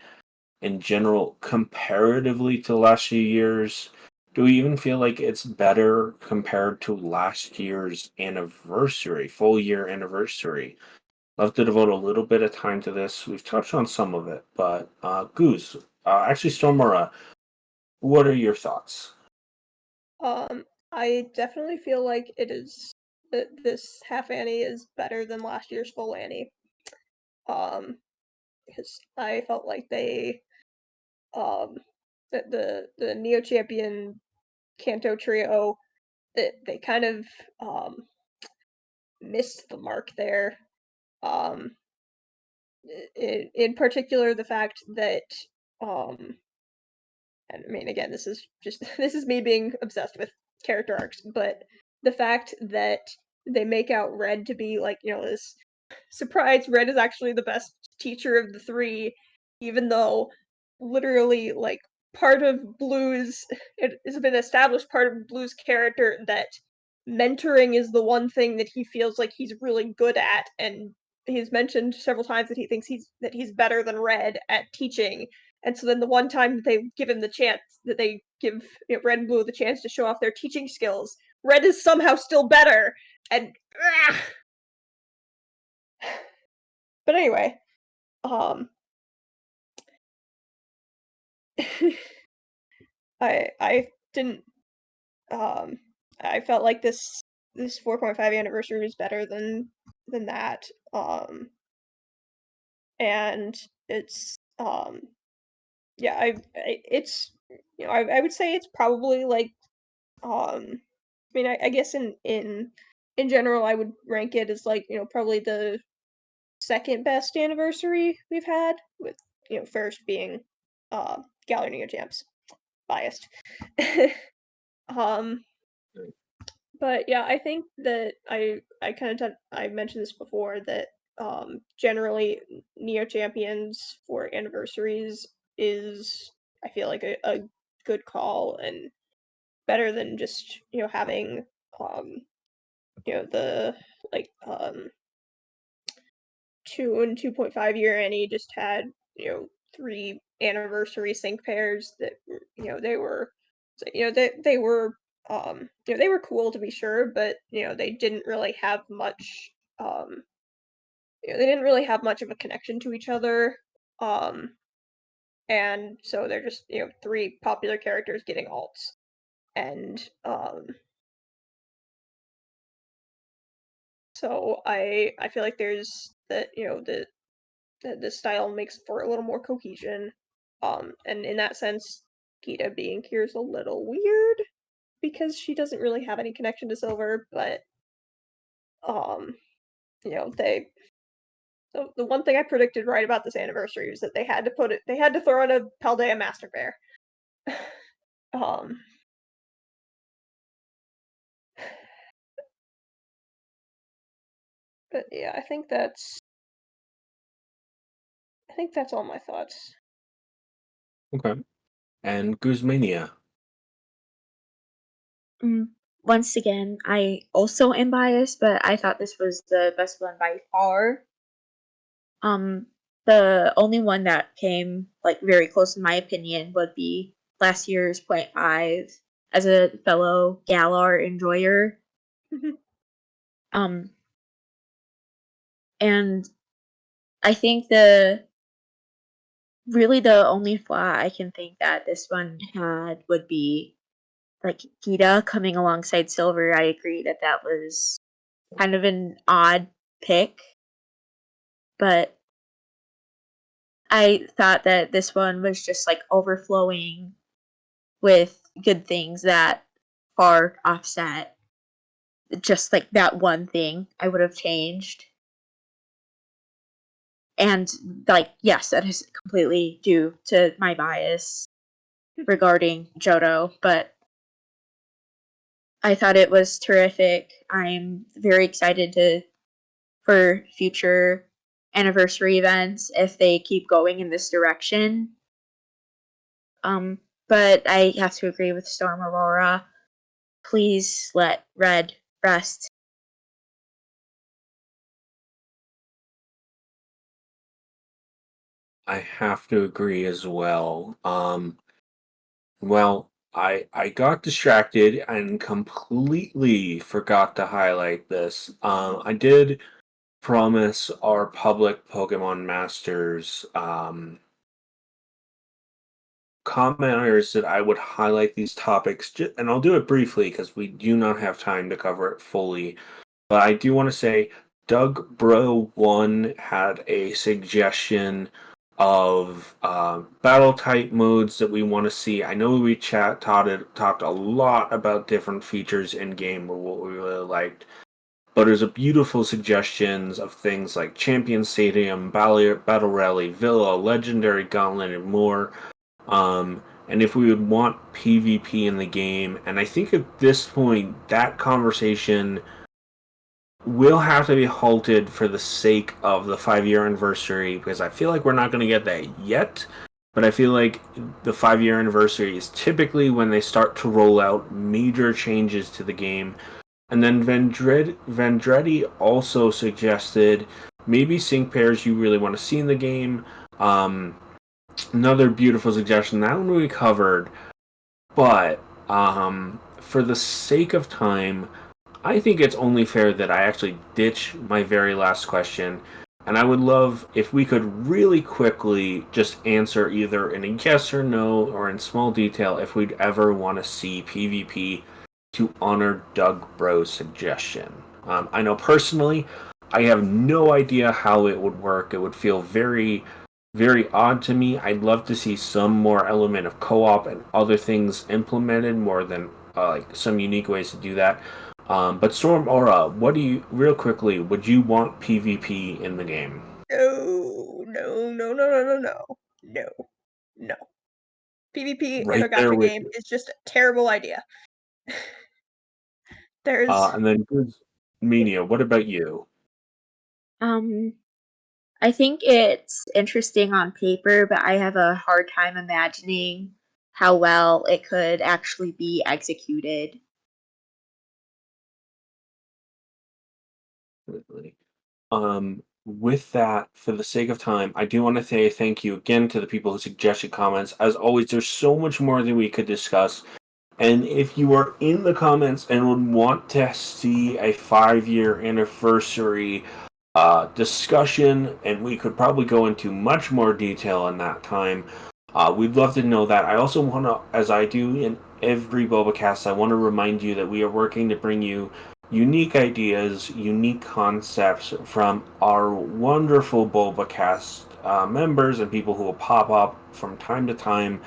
in general, comparatively to the last few years? Do we even feel like it's better compared to last year's anniversary, full year anniversary? Love to devote a little bit of time to this. We've touched on some of it, but Goose, actually, Stormora, what are your thoughts? I definitely feel like it is that this half Annie is better than last year's full Annie. Because I felt like um, the Neo Champion Kanto trio, that they kind of um missed the mark there. Um, in particular, the fact that um and I mean, again, this is just this is me being obsessed with character arcs, but the fact that they make out Red to be like, this surprise, Red is actually the best teacher of the three, even though literally like part of Blue's it has been established part of Blue's character that mentoring is the one thing that he feels like he's really good at, and he's mentioned several times that he thinks he's better than Red at teaching. And so then the one time that they give him the chance, that they give Red and Blue the chance to show off their teaching skills, Red is somehow still better. And but anyway, um, I didn't um I felt like this 4.5 anniversary was better than that. And it's yeah, it's I would say it's probably like I mean I guess in general I would rank it as like, probably the second best anniversary we've had, with first being Gallery Neo Champs. Biased. um but yeah, I think that I kind of I mentioned this before, that generally Neo Champions for anniversaries is, I feel like, a good call, and better than just having um the like 2 and 2.5 year, and he just had 3 anniversary sync pairs that they were, they were they were cool to be sure, but they didn't really have much they didn't really have much of a connection to each other. um and so they're just 3 popular characters getting alts. And so I feel like there's that, the style makes for a little more cohesion. And in that sense, Gita being here is a little weird because she doesn't really have any connection to Silver, but um, they, the one thing I predicted right about this anniversary was that they had to throw in a Paldea Master Bear. um, but yeah, I think that's all my thoughts. Okay. And Guzmania. Once again, I also am biased, but I thought this was the best one by far. The only one that came like very close in my opinion would be last year's point 5 as a fellow Galar enjoyer. Um and I think the only flaw I can think that this one had would be like Gita coming alongside Silver. I agree that that was kind of an odd pick, but I thought that this one was just like overflowing with good things that far offset just like that one thing I would have changed. And like, yes, that is completely due to my bias regarding Johto, but I thought it was terrific. I'm very excited for future anniversary events if they keep going in this direction. But I have to agree with Storm Aurora. Please let Red rest. I have to agree as well. Well, I got distracted and completely forgot to highlight this. I did promise our public Pokemon Masters commenters that I would highlight these topics, and I'll do it briefly because we do not have time to cover it fully. But I do want to say Doug Bro 1 had a suggestion of battle type modes that we want to see. I know we talked a lot about different features in game or what we really liked. But there's a beautiful suggestions of things like Champion Stadium, Battle Rally, Villa, Legendary Gauntlet, and more. And if we would want PvP in the game, and I think at this point that conversation will have to be halted for the sake of the 5 year anniversary, because I feel like we're not going to get that yet. But I feel like the 5 year anniversary is typically when they start to roll out major changes to the game. And then Vendretti also suggested maybe sync pairs you really want to see in the game. Another beautiful suggestion. That one we covered. But for the sake of time, I think it's only fair that I actually ditch my very last question. And I would love if we could really quickly just answer either in a yes or no or in small detail if we'd ever want to see PvP to honor Doug Bro's suggestion. I know personally, I have no idea how it would work. It would feel very, very odd to me. I'd love to see some more element of co-op and other things implemented more than like some unique ways to do that. But Storm Aura, what do you, real quickly, would you want PvP in the game? No, no, no, no, no, no, no, no, no. PvP in Right a there gacha with game you. is just a terrible idea. There's And then, Menia, what about you? Um, I think it's interesting on paper, but I have a hard time imagining how well it could actually be executed. With that, for the sake of time, I do want to say thank you again to the people who suggested comments. As always, there's so much more that we could discuss. And if you are in the comments and would want to see a 5 year anniversary discussion, and we could probably go into much more detail in that time, we'd love to know that. I also want to, as I do in every BULBACAST, I want to remind you that we are working to bring you unique ideas, unique concepts from our wonderful BULBACAST members and people who will pop up from time to time.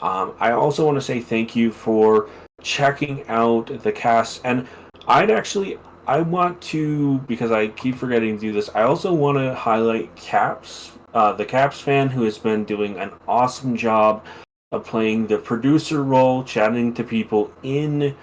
I also want to say thank you for checking out the cast, and I want to, because I keep forgetting to do this, I also want to highlight Caps, the Caps fan who has been doing an awesome job of playing the producer role, chatting to people in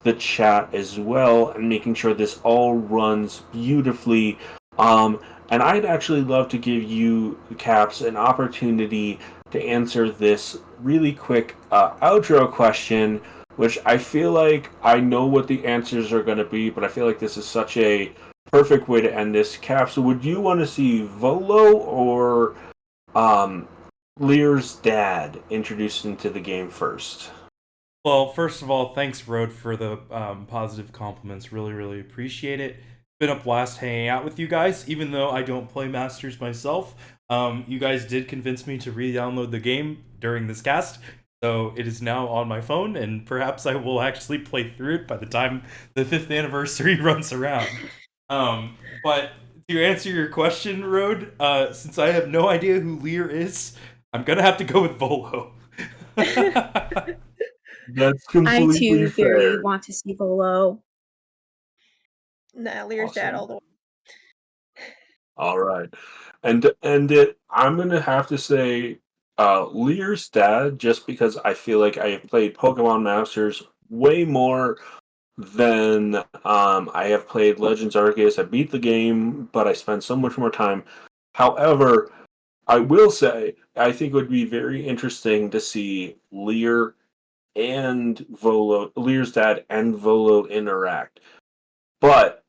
the chat as well, and making sure this all runs beautifully. And I'd actually love to give you, Caps, an opportunity to answer this really quick outro question, which I feel like I know what the answers are going to be, but I feel like this is such a perfect way to end this. Cap, so would you want to see Volo or Lear's dad introduced into the game first? Well, first of all, thanks, Road, for the positive compliments. Really, really appreciate it. Been a blast hanging out with you guys, even though I don't play Masters myself. You guys did convince me to re-download the game during this cast, so it is now on my phone, and perhaps I will actually play through it by the time the 5th anniversary runs around. But to answer your question, Road, since I have no idea who Lear is, I'm gonna have to go with Volo. That's I completely too very fair. want to see Volo. Nah, Lear's dad all the way. All right, I'm gonna have to say Lear's dad, just because I feel like I have played Pokemon Masters way more than I have played Legends Arceus. I beat the game, but I spent so much more time. However, I will say I think it would be very interesting to see Lear and Volo, Lear's dad and Volo interact. But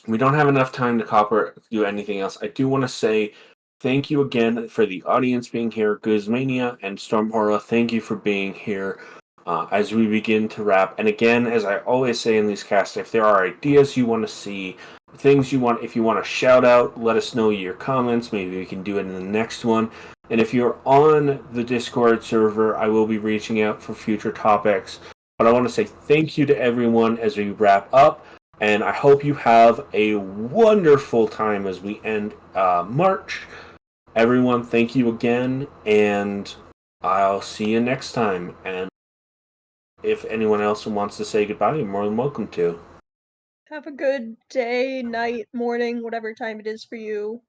we don't have enough time to do anything else. I do want to say thank you again for the audience being here. Guzmania and Stormhora, thank you for being here as we begin to wrap. And again, as I always say in these casts, if there are ideas you want to see, things you want, if you want to shout out, let us know your comments. Maybe we can do it in the next one. And if you're on the Discord server, I will be reaching out for future topics. But I want to say thank you to everyone as we wrap up. And I hope you have a wonderful time as we end March. Everyone, thank you again, and I'll see you next time. And if anyone else wants to say goodbye, you're more than welcome to. Have a good day, night, morning, whatever time it is for you.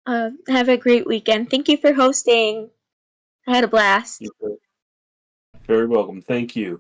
Have a great weekend. Thank you for hosting. I had a blast. You're very welcome. Thank you.